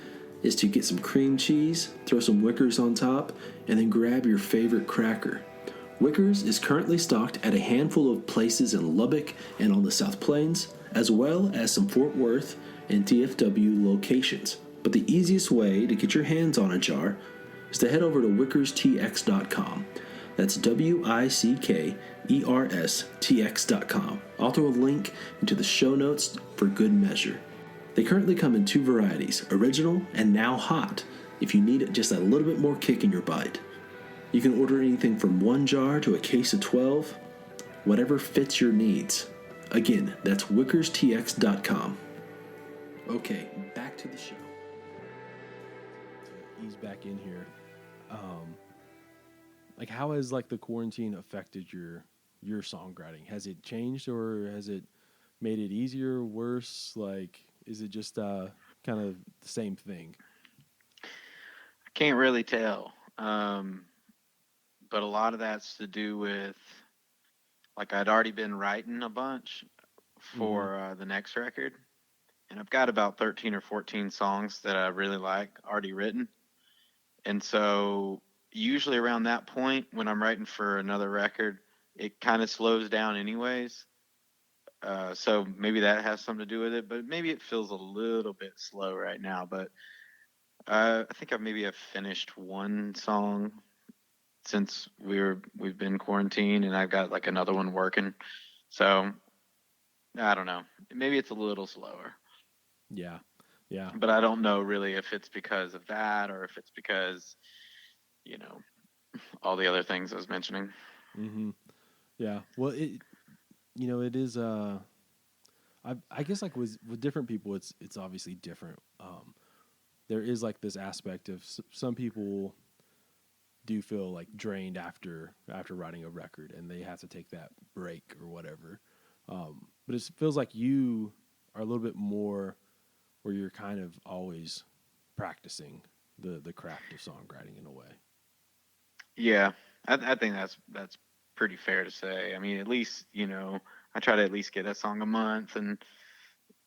is to get some cream cheese, throw some Wickers on top, and then grab your favorite cracker. Wickers is currently stocked at a handful of places in Lubbock and on the South Plains, as well as some Fort Worth and DFW locations. But the easiest way to get your hands on a jar is to head over to wickerstx.com. That's WICKERSTX.com. I'll throw a link into the show notes for good measure. They currently come in 2 varieties, original and now hot, if you need just a little bit more kick in your bite. You can order anything from 1 jar to a case of 12, whatever fits your needs. Again, that's wickerstx.com. Okay, back to the show. To ease back in here, like how has like the quarantine affected your songwriting? Has it changed or has it made it easier or worse? Like, is it just kind of the same thing? I can't really tell. But a lot of that's to do with, like, I'd already been writing a bunch for the next record, and I've got about 13 or 14 songs that I really like already written. And so usually around that point when I'm writing for another record, it kind of slows down anyways. So maybe that has something to do with it, but maybe it feels a little bit slow right now. But I think I've finished 1 song since we've been quarantined, and I've got like another one working. So I don't know. Maybe it's a little slower. Yeah. But I don't know really if it's because of that or if it's because, all the other things I was mentioning. Mm-hmm. Yeah. Well, it is. I guess like with different people, it's obviously different. There is like this aspect of some people do feel like drained after writing a record and they have to take that break or whatever. But it feels like you are a little bit more where you're kind of always practicing the craft of songwriting in a way. Yeah, I think that's pretty fair to say. I mean, at least, I try to at least get a song a month. And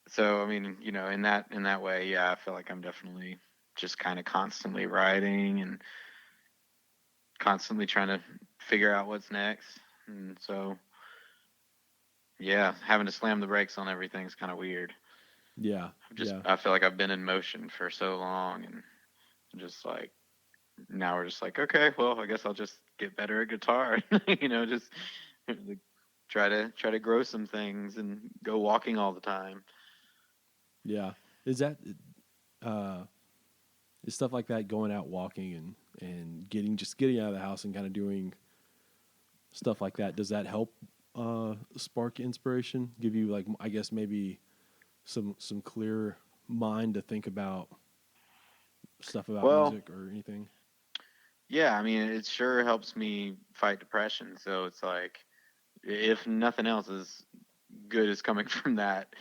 so, I mean, in that way, yeah, I feel like I'm definitely just kind of constantly writing and constantly trying to figure out what's next. And so, yeah, having to slam the brakes on everything is kind of weird. Yeah. I feel like I've been in motion for so long, and just like now we're just like, okay, well, I guess I'll just get better at guitar. Just try to grow some things and go walking all the time. Yeah. Is that is stuff like that, going out walking and getting out of the house and kind of doing stuff like that, does that help spark inspiration, give you like, I guess maybe some clear mind to think about stuff about music or anything? Yeah, I mean, it sure helps me fight depression. So it's like, if nothing else is good is coming from that,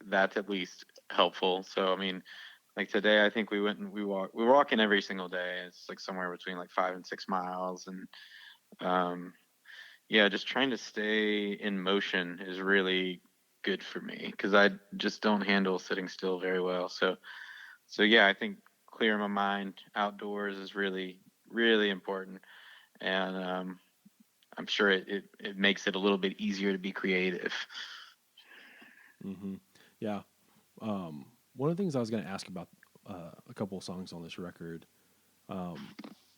that's at least helpful. So I mean, like today, I think we went and we're walking every single day. It's like somewhere between like 5 and 6 miles, and yeah, just trying to stay in motion is really good for me because I just don't handle sitting still very well. So yeah, I think clearing my mind outdoors is really, really important. And I'm sure it makes it a little bit easier to be creative. Mm-hmm. Yeah. One of the things I was going to ask about a couple of songs on this record,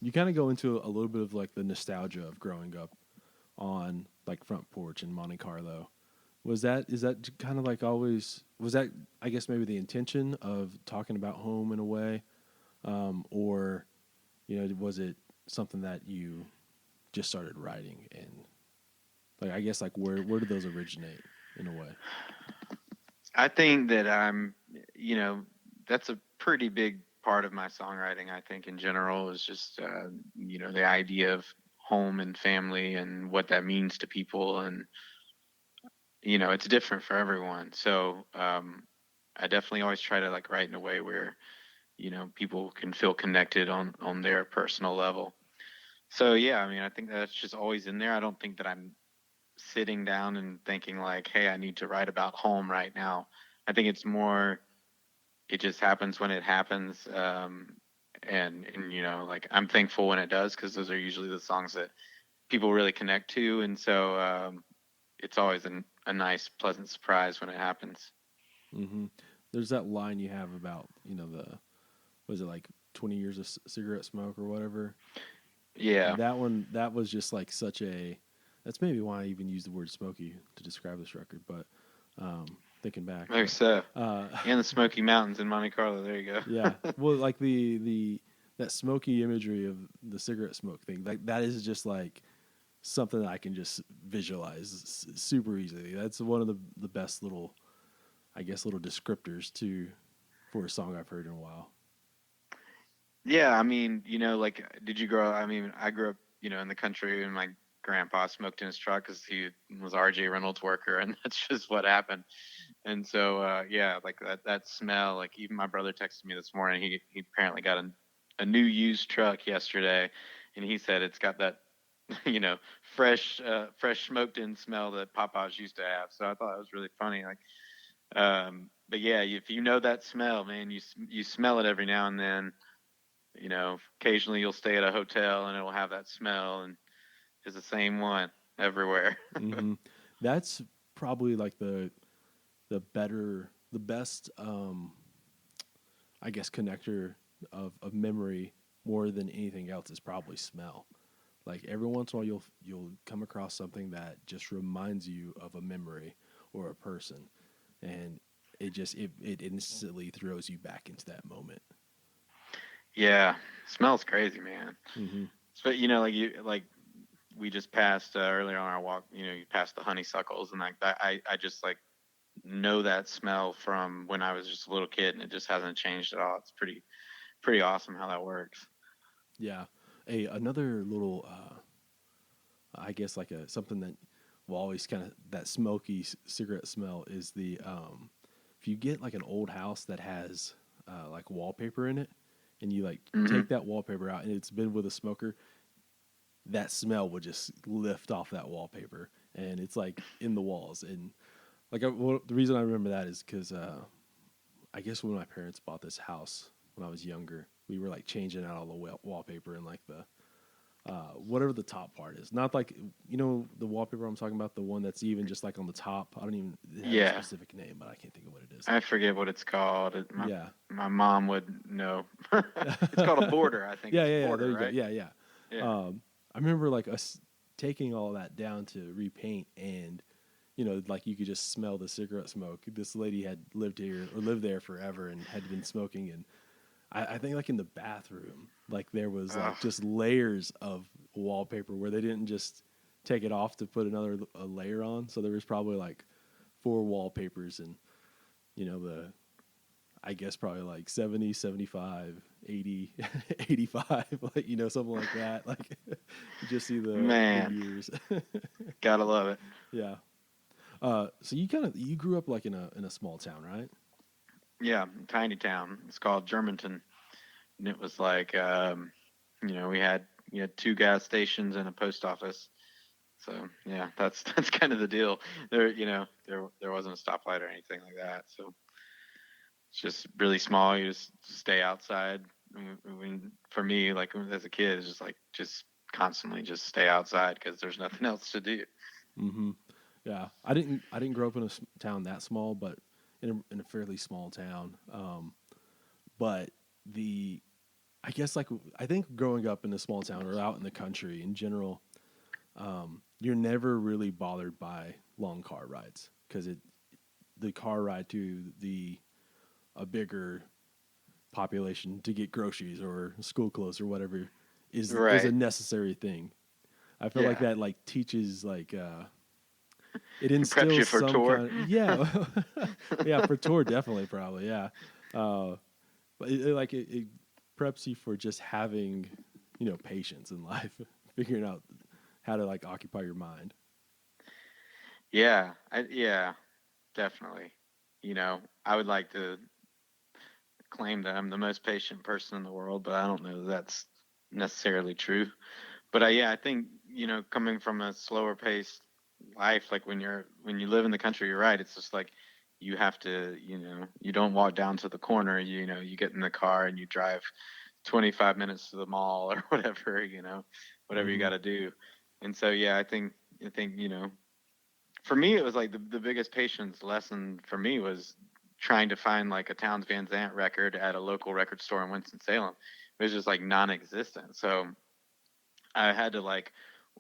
you kind of go into a little bit of like the nostalgia of growing up on like Front Porch in Monte Carlo. Is that kind of like always, was that, I guess, maybe the intention of talking about home in a way? Or, was it something that you just started writing? And like, I guess, like where did those originate in a way? I think that that's a pretty big part of my songwriting. I think in general is just, the idea of home and family and what that means to people. And, it's different for everyone. So I definitely always try to like write in a way where, people can feel connected on their personal level. So yeah, I mean, I think that's just always in there. I don't think that I'm sitting down and thinking like, hey, I need to write about home right now. I think it's more, it just happens when it happens. And like I'm thankful when it does, because those are usually the songs that people really connect to, and so it's always a nice, pleasant surprise when it happens. Mm-hmm. There's that line you have about, the, was it like 20 years of cigarette smoke or whatever? Yeah, That one, that was just like such a, that's maybe why I even used the word smoky to describe this record, but thinking back, maybe so. uh, And the Smoky Mountains in Monte Carlo. There you yeah, go. well, like that smoky imagery of the cigarette smoke thing, like that is just like something that I can just visualize super easily. That's one of the best little, I guess, little descriptors to for a song I've heard in a while. Yeah, I mean, like, did you grow? I mean, I grew up, in the country, and my grandpa smoked in his truck because he was RJ Reynolds worker, and that's just what happened. And so, yeah, like that smell. Like, even my brother texted me this morning. He apparently got a new used truck yesterday, and he said it's got that, fresh smoked in smell that Papa's used to have. So I thought it was really funny. Like, but yeah, if you know that smell, man, you smell it every now and then. Occasionally you'll stay at a hotel and it'll have that smell, and it's the same one everywhere. Mm-hmm. That's probably like the best, I guess, connector of memory more than anything else is probably smell. Like every once in a while, you'll come across something that just reminds you of a memory or a person, and it instantly throws you back into that moment. Yeah, smells crazy, man. Mm-hmm. But like we just passed earlier on our walk. You passed the honeysuckles, and like that, I just like know that smell from when I was just a little kid, and it just hasn't changed at all. It's pretty awesome how that works. Yeah. Another little, I guess, like a something that will always kind of that smoky cigarette smell is the if you get like an old house that has like wallpaper in it, and you like Hmm. take that wallpaper out and it's been with a smoker, that smell would just lift off that wallpaper, and it's like in the walls. And like well, the reason I remember that is because I guess when my parents bought this house when I was younger, we were like changing out all the wallpaper and like the whatever the top part is. Not like the wallpaper I'm talking about, the one that's even just like on the top. I don't even it has a Yeah, specific name, but I can't think of what it is. I forget what it's called. My Yeah. my mom would know. It's called a border. I think Yeah, it's a yeah, yeah. There border, you go. right? Yeah, yeah. Yeah. I remember like us taking all that down to repaint, and like you could just smell the cigarette smoke. This lady had lived here or lived there forever and had been smoking, and I think like in the bathroom, like there was Ugh. like just layers of wallpaper where they didn't just take it off to put another a layer on. So there was probably like four wallpapers, and the I guess probably like 70, 75, 80, 85, like something like that. Like you just see the Man, years. gotta love it. Yeah. So you grew up like in a small town, right? Yeah, tiny town. It's called Germantown, and it was like, we had two gas stations and a post office. So yeah, that's that's kind of the deal. There wasn't a stoplight or anything like that. So it's just really small. You just stay outside. For me, like as a kid, it's just like just constantly just stay outside because there's nothing else to do. Mm-hmm. Yeah, I didn't grow up in a town that small, but in a fairly small town. But the I guess like I think growing up in a small town or out in the country in general, you're never really bothered by long car rides because the car ride to the a bigger population to get groceries or school clothes or whatever is a Right. necessary thing. I feel like Yeah. that like teaches like it It preps you instills for some tour. kind of yeah yeah for tour definitely probably yeah uh, but it preps you for just having patience in life figuring out how to like occupy your mind. Yeah, definitely. I would like to claim that I'm the most patient person in the world, but I don't know that that's necessarily true. But yeah, I think coming from a slower paced life, like when you live in the country, you're right. It's just like you have to, you don't walk down to the corner. You get in the car and you drive 25 minutes to the mall or whatever, whatever you Mm-hmm. got to do. And so, yeah, I think, for me, it was like the biggest patience lesson for me was trying to find like a Townes Van Zandt record at a local record store in Winston-Salem. It was just like non-existent. So I had to like,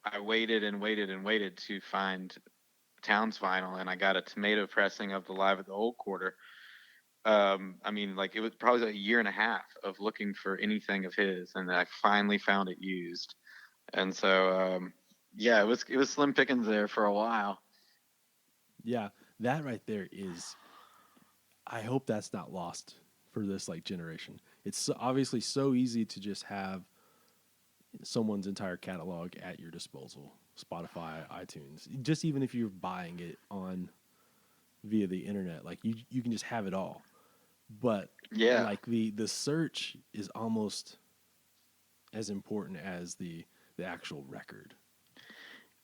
I waited and waited and waited to find Townes vinyl, and I got a tomato pressing of the Live at the Old Quarter. I mean, like it was probably a year and a half of looking for anything of his, and I finally found it used. And so, yeah, it was slim pickings there for a while. Yeah, that right there is. I hope that's not lost for this like generation. It's obviously so easy to just have someone's entire catalog at your disposal. Spotify, iTunes. Just even if you're buying it on via the internet, like you can just have it all. But Yeah. like the search is almost as important as the actual record.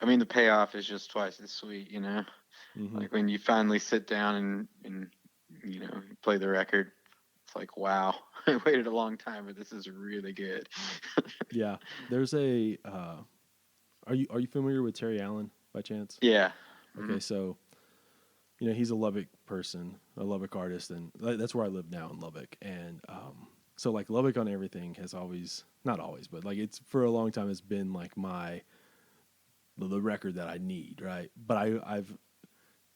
I mean, the payoff is just twice as sweet, Mm-hmm. Like when you finally sit down and play the record, it's like, wow, I waited a long time, but this is really good. Yeah, there's a. Are you familiar with Terry Allen by chance? Yeah. Okay, so he's a Lubbock person, a Lubbock artist, and that's where I live now in Lubbock. And so like Lubbock on Everything has always, not always, but like it's for a long time has been like the record that I need, right? But I've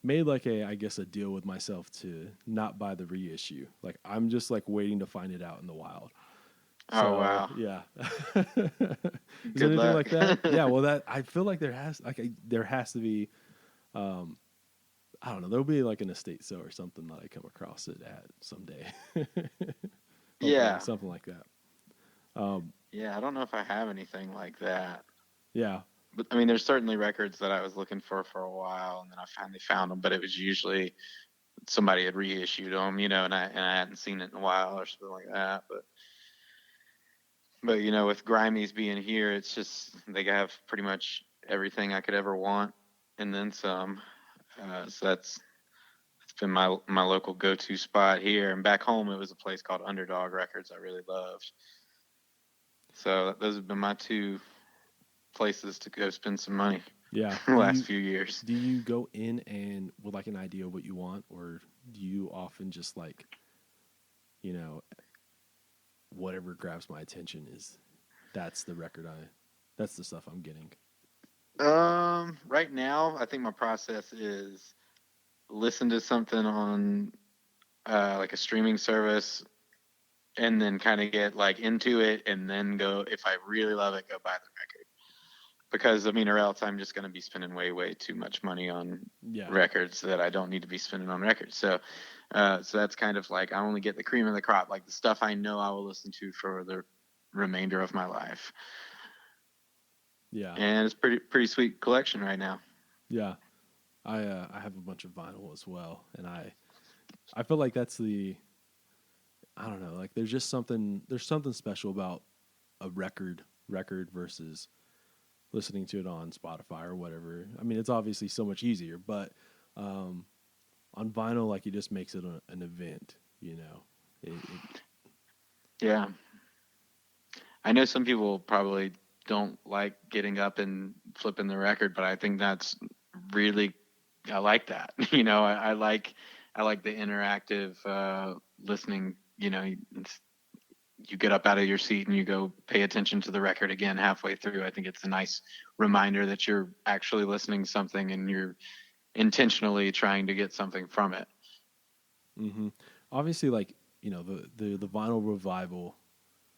made like I guess a deal with myself to not buy the reissue. Like I'm just like waiting to find it out in the wild. Oh, So wow. yeah, is there Good anything luck. like that? Yeah, well, that I feel like there has to be. I don't know. There'll be like an estate sale or something that I come across it at someday. Hopefully, Yeah. something like that. Yeah, I don't know if I have anything like that. Yeah, But I mean, there's certainly records that I was looking for a while, and then I finally found them. But it was usually somebody had reissued them, and I hadn't seen it in a while or something like that. But with Grimies being here, it's just they have pretty much everything I could ever want, and then some. So it's been my local go-to spot here. And back home, it was a place called Underdog Records I really loved. So those have been my two places to go spend some money yeah. the last few years. Do you go in and with like an idea of what you want, or do you often just like, you know, whatever grabs my attention is that's the record that's the stuff I'm getting. Right now, I think my process is listen to something on like a streaming service, and then kind of get like into it, and then go, if I really love it, go buy the record. Because I mean, or else I'm just going to be spending way too much money on records that I don't need to be spending on records. So that's kind of like I only get the cream of the crop, like the stuff I know I will listen to for the remainder of my life. Yeah, and it's pretty sweet collection right now. Yeah, I have a bunch of vinyl as well, and I feel like that's I don't know, like there's something special about a record versus listening to it on Spotify or whatever. I mean, it's obviously so much easier, but on vinyl, like it just makes it an event, Yeah, I know some people probably don't like getting up and flipping the record, but I think that's really, I like that. I like the interactive listening. You get up out of your seat and you go pay attention to the record again halfway through. I think it's a nice reminder that you're actually listening to something and you're intentionally trying to get something from it. Mm-hmm. Obviously, like the vinyl revival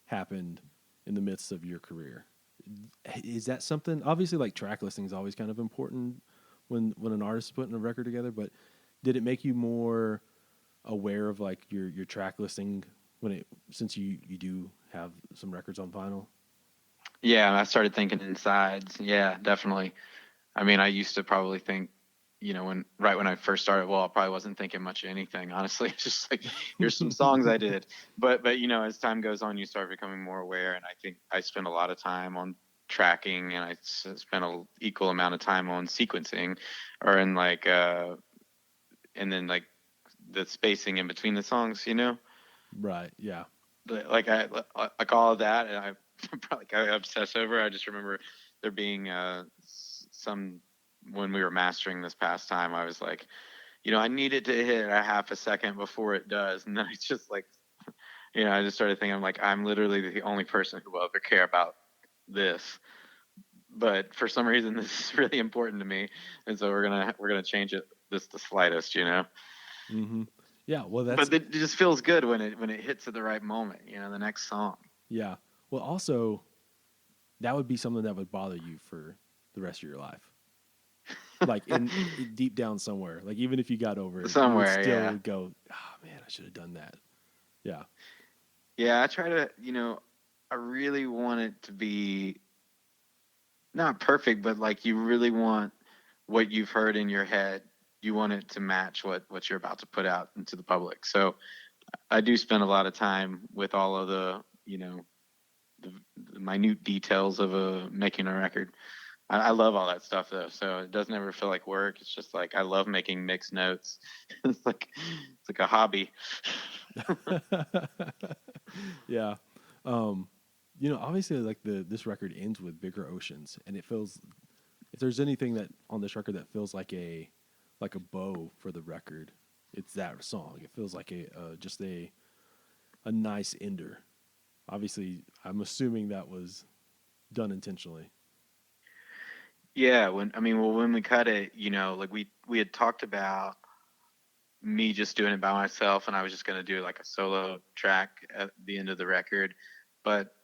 happened in the midst of your career. Is that something? Obviously, like track listing is always kind of important when an artist is putting a record together. But did it make you more aware of like your track listing since you do have some records on vinyl? Yeah, I started thinking in sides. Yeah, definitely. I mean, I used to probably think, when I first started, well, I probably wasn't thinking much of anything, honestly. It's just like, here's some songs I did. But as time goes on, you start becoming more aware. And I think I spent a lot of time on tracking, and I spent an equal amount of time on sequencing, or in like, and then like the spacing in between the songs, Right. Yeah. Like I like all of that, and I probably I obsess over. I just remember there being some, when we were mastering this past time, I was like, I need it to hit a half a second before it does. And then it's just like, I just started thinking, I'm like, I'm literally the only person who will ever care about this. But for some reason, this is really important to me. And so we're going to change it just the slightest, Mm-hmm. Yeah. Well, that's, But it just feels good when it hits at the right moment, the next song. yeah. Well, also, that would be something that would bother you for the rest of your life. Like in deep down somewhere, like even if you got over it, you would Somewhere, still yeah. go, "Oh man, I should have done that." Yeah. Yeah, I try to, I really want it to be not perfect, but like you really want what you've heard in your head. You want it to match what you're about to put out into the public. So I do spend a lot of time with all of the minute details of making a record. I love all that stuff though, so it doesn't ever feel like work. It's just like I love making mixed notes. It's like a hobby. Yeah. Obviously, like this record ends with Bigger Oceans, and it feels, if there's anything that on this record that feels like a bow for the record, it's that song. It feels like just a nice ender. Obviously, I'm assuming that was done intentionally. Yeah, when we cut it, like we had talked about me just doing it by myself, and I was just going to do like a solo track at the end of the record. But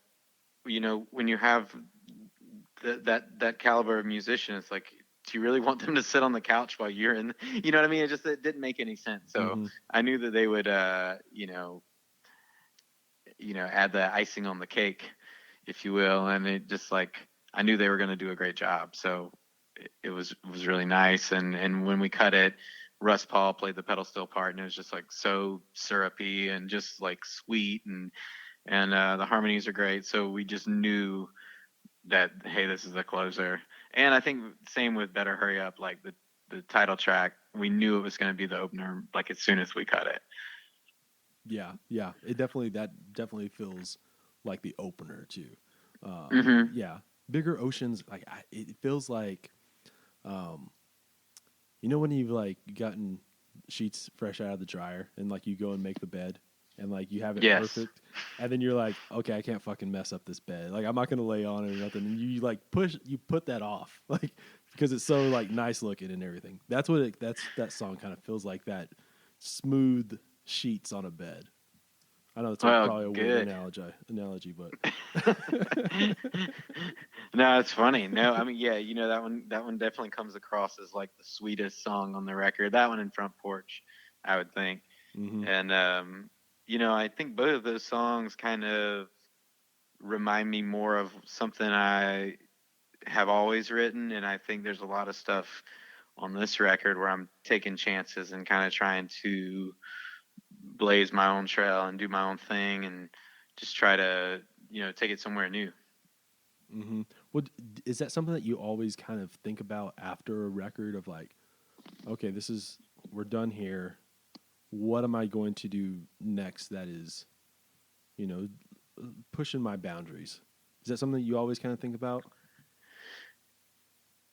when you have that caliber of musician, it's like, do you really want them to sit on the couch while you're in? You know what I mean? It didn't make any sense. So Mm-hmm. I knew that they would, add the icing on the cake, if you will, and it just like I knew they were going to do a great job. So it was really nice. And when we cut it, Russ Paul played the pedal steel part, and it was just like so syrupy and just like sweet, and the harmonies are great. So we just knew that, hey, this is the closer. And I think same with Better Hurry Up, like the title track, we knew it was going to be the opener like as soon as we cut it. Yeah, yeah. That definitely feels like the opener too. Mm-hmm. Yeah, Bigger Oceans. It feels like, um, when you've like gotten sheets fresh out of the dryer and like you go and make the bed and like you have it Yes. perfect, and then you're like, okay, I can't fucking mess up this bed. Like I'm not gonna lay on it or nothing. And you like you put that off, like because it's so like nice looking and everything. That song kind of feels like that smooth sheets on a bed. I know it's Well, probably a weird good. analogy, but No, it's funny. No, yeah, that one definitely comes across as like the sweetest song on the record. That one in Front Porch, I would think. mm-hmm. And I think both of those songs kind of remind me more of something I have always written, and I think there's a lot of stuff on this record where I'm taking chances and kind of trying to blaze my own trail and do my own thing and just try to take it somewhere new. Mm-hmm. Well, is that something that you always kind of think about after a record of like, okay, we're done here. What am I going to do next that is, you know, pushing my boundaries? Is that something that you always kind of think about?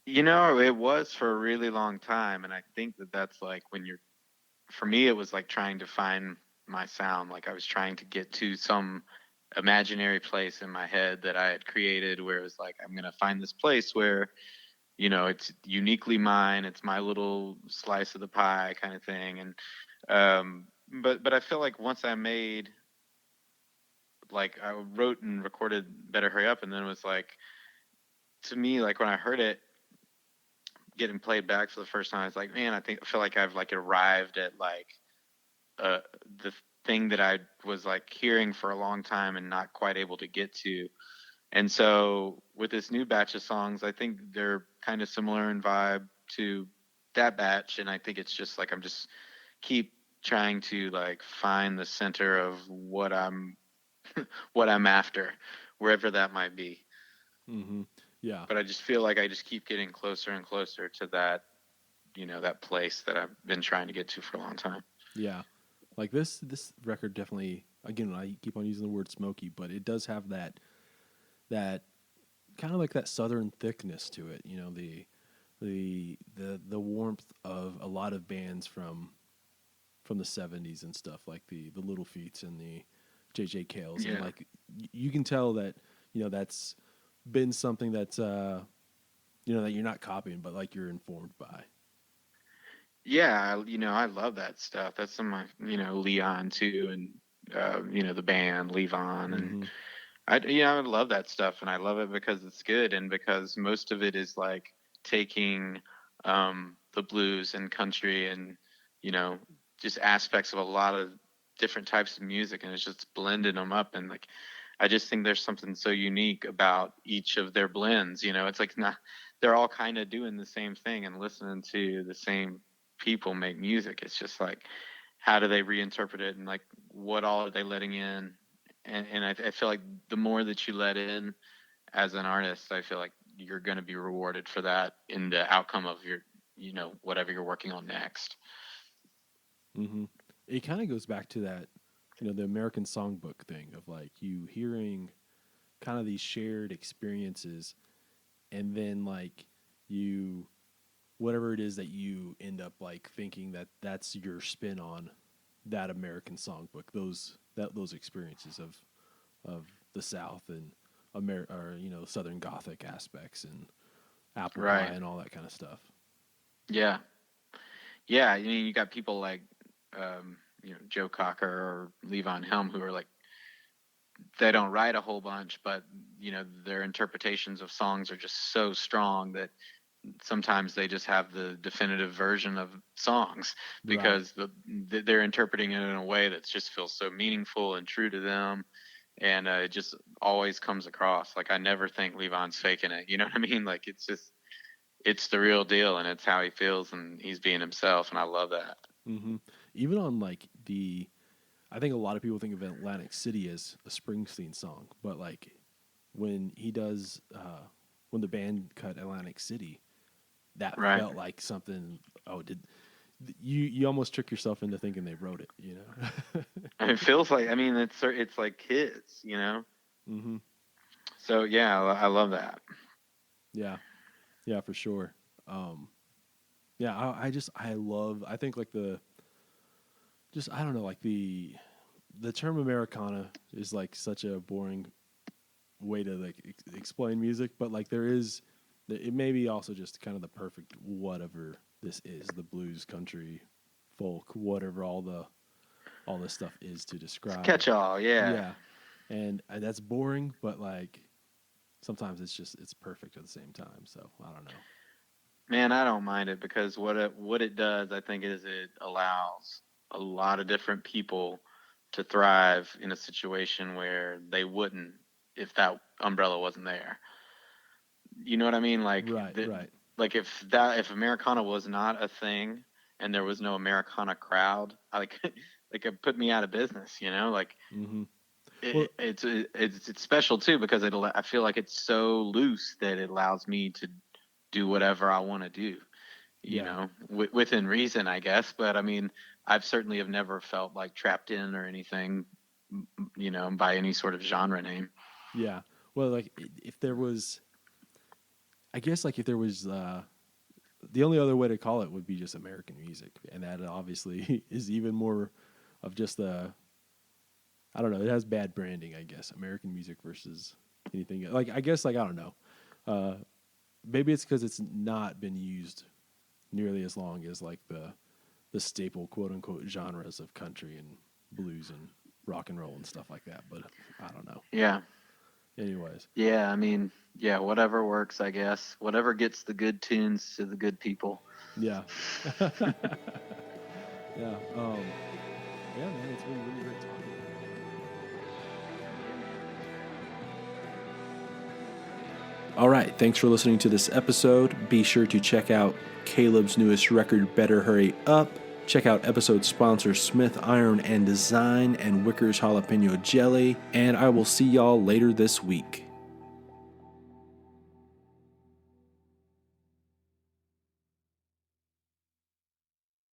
It was for a really long time, and I think that that's like for me, it was like trying to find my sound. Like I was trying to get to some imaginary place in my head that I had created where it was like, I'm going to find this place where, it's uniquely mine. It's my little slice of the pie kind of thing. And, but I feel like once I wrote and recorded Better Hurry Up, and then it was like, to me, like when I heard it getting played back for the first time, I was like, man, I feel like I've like arrived at like uh, the thing that I was like hearing for a long time and not quite able to get to. And so with this new batch of songs, I think they're kind of similar in vibe to that batch. And I think it's just like I'm just keep trying to like find the center of what I'm after, wherever that might be. Mm-hmm. Yeah. But I just feel like I just keep getting closer and closer to that place that I've been trying to get to for a long time. Yeah. Like this record definitely, again, I keep on using the word smoky, but it does have that kind of like that southern thickness to it. You know, the warmth of a lot of bands from the 70s and stuff, like the Little Feats and the J.J. Cales. Yeah. And like you can tell that, you know, that's been something that's you know, that you're not copying, but like you're informed by. Yeah, I love that stuff. That's some of my, Leon too, and the band Levon, and Mm-hmm. I love that stuff, and I love it because it's good, and because most of it is like taking the blues and country and you know just aspects of a lot of different types of music, and it's just blending them up, and like I just think there's something so unique about each of their blends. It's like not they're all kind of doing the same thing and listening to the same people make music. It's just like how do they reinterpret it, and like what all are they letting in, and I feel like the more that you let in as an artist, I feel like you're going to be rewarded for that in the outcome of your whatever you're working on next. Mm-hmm. It kind of goes back to that, you know, the American Songbook thing of like you hearing kind of these shared experiences, and then like you, whatever it is that you end up like thinking that that's your spin on that American Songbook, those experiences of the South and or you know, Southern Gothic aspects and apple pie Right. and all that kind of stuff. Yeah. Yeah. I mean, you got people like, Joe Cocker or Levon Helm who are like, they don't write a whole bunch, but, their interpretations of songs are just so strong that sometimes they just have the definitive version of songs Right. because they're interpreting it in a way that just feels so meaningful and true to them. And it just always comes across. Like, I never think Levon's faking it. You know what I mean? Like, it's the real deal, and it's how he feels, and he's being himself, and I love that. Mm-hmm. Even on like I think a lot of people think of Atlantic City as a Springsteen song, but like when he does, when the band cut Atlantic City, that Right. felt like something. Oh, did you almost trick yourself into thinking they wrote it? You know. And it feels like, I mean, it's like his. Mm-hmm. So yeah, I love that. Yeah, yeah, for sure. Yeah, I love. I think like I don't know, like the term Americana is like such a boring way to like explain music, but like it may be also just kind of the perfect whatever this is, the blues, country, folk, whatever all this stuff is to It's describe. catch all, yeah. Yeah, and that's boring, but like sometimes it's perfect at the same time. So I don't know. Man, I don't mind it because what it does, I think, is it allows a lot of different people to thrive in a situation where they wouldn't if that umbrella wasn't there. You know what I mean? Like Right, right. like if Americana was not a thing and there was no Americana crowd, like like it put me out of business. Like Mm-hmm. Well, it's special too because I feel like it's so loose that it allows me to do whatever I want to do. yeah. Within reason, I guess. But I mean, I've certainly have never felt like trapped in or anything, by any sort of genre name. Yeah. Well, like if there was, I guess like if there was, the only other way to call it would be just American music, and that obviously is even more of just I don't know. It has bad branding, I guess. American music versus anything like I guess like I don't know. Uh, Maybe it's because it's not been used nearly as long as like the staple quote unquote genres of country and blues and rock and roll and stuff like that. But I don't know. Yeah. Anyways, Yeah. I mean, yeah, whatever works, I guess. Whatever gets the good tunes to the good people. yeah, yeah, yeah, man, it's been really great talking. All right, thanks for listening to this episode. Be sure to check out Caleb's newest record, Better Hurry Up. Check out episode sponsors Smith Iron and Design and Wicker's Jalapeno Jelly. And I will see y'all later this week.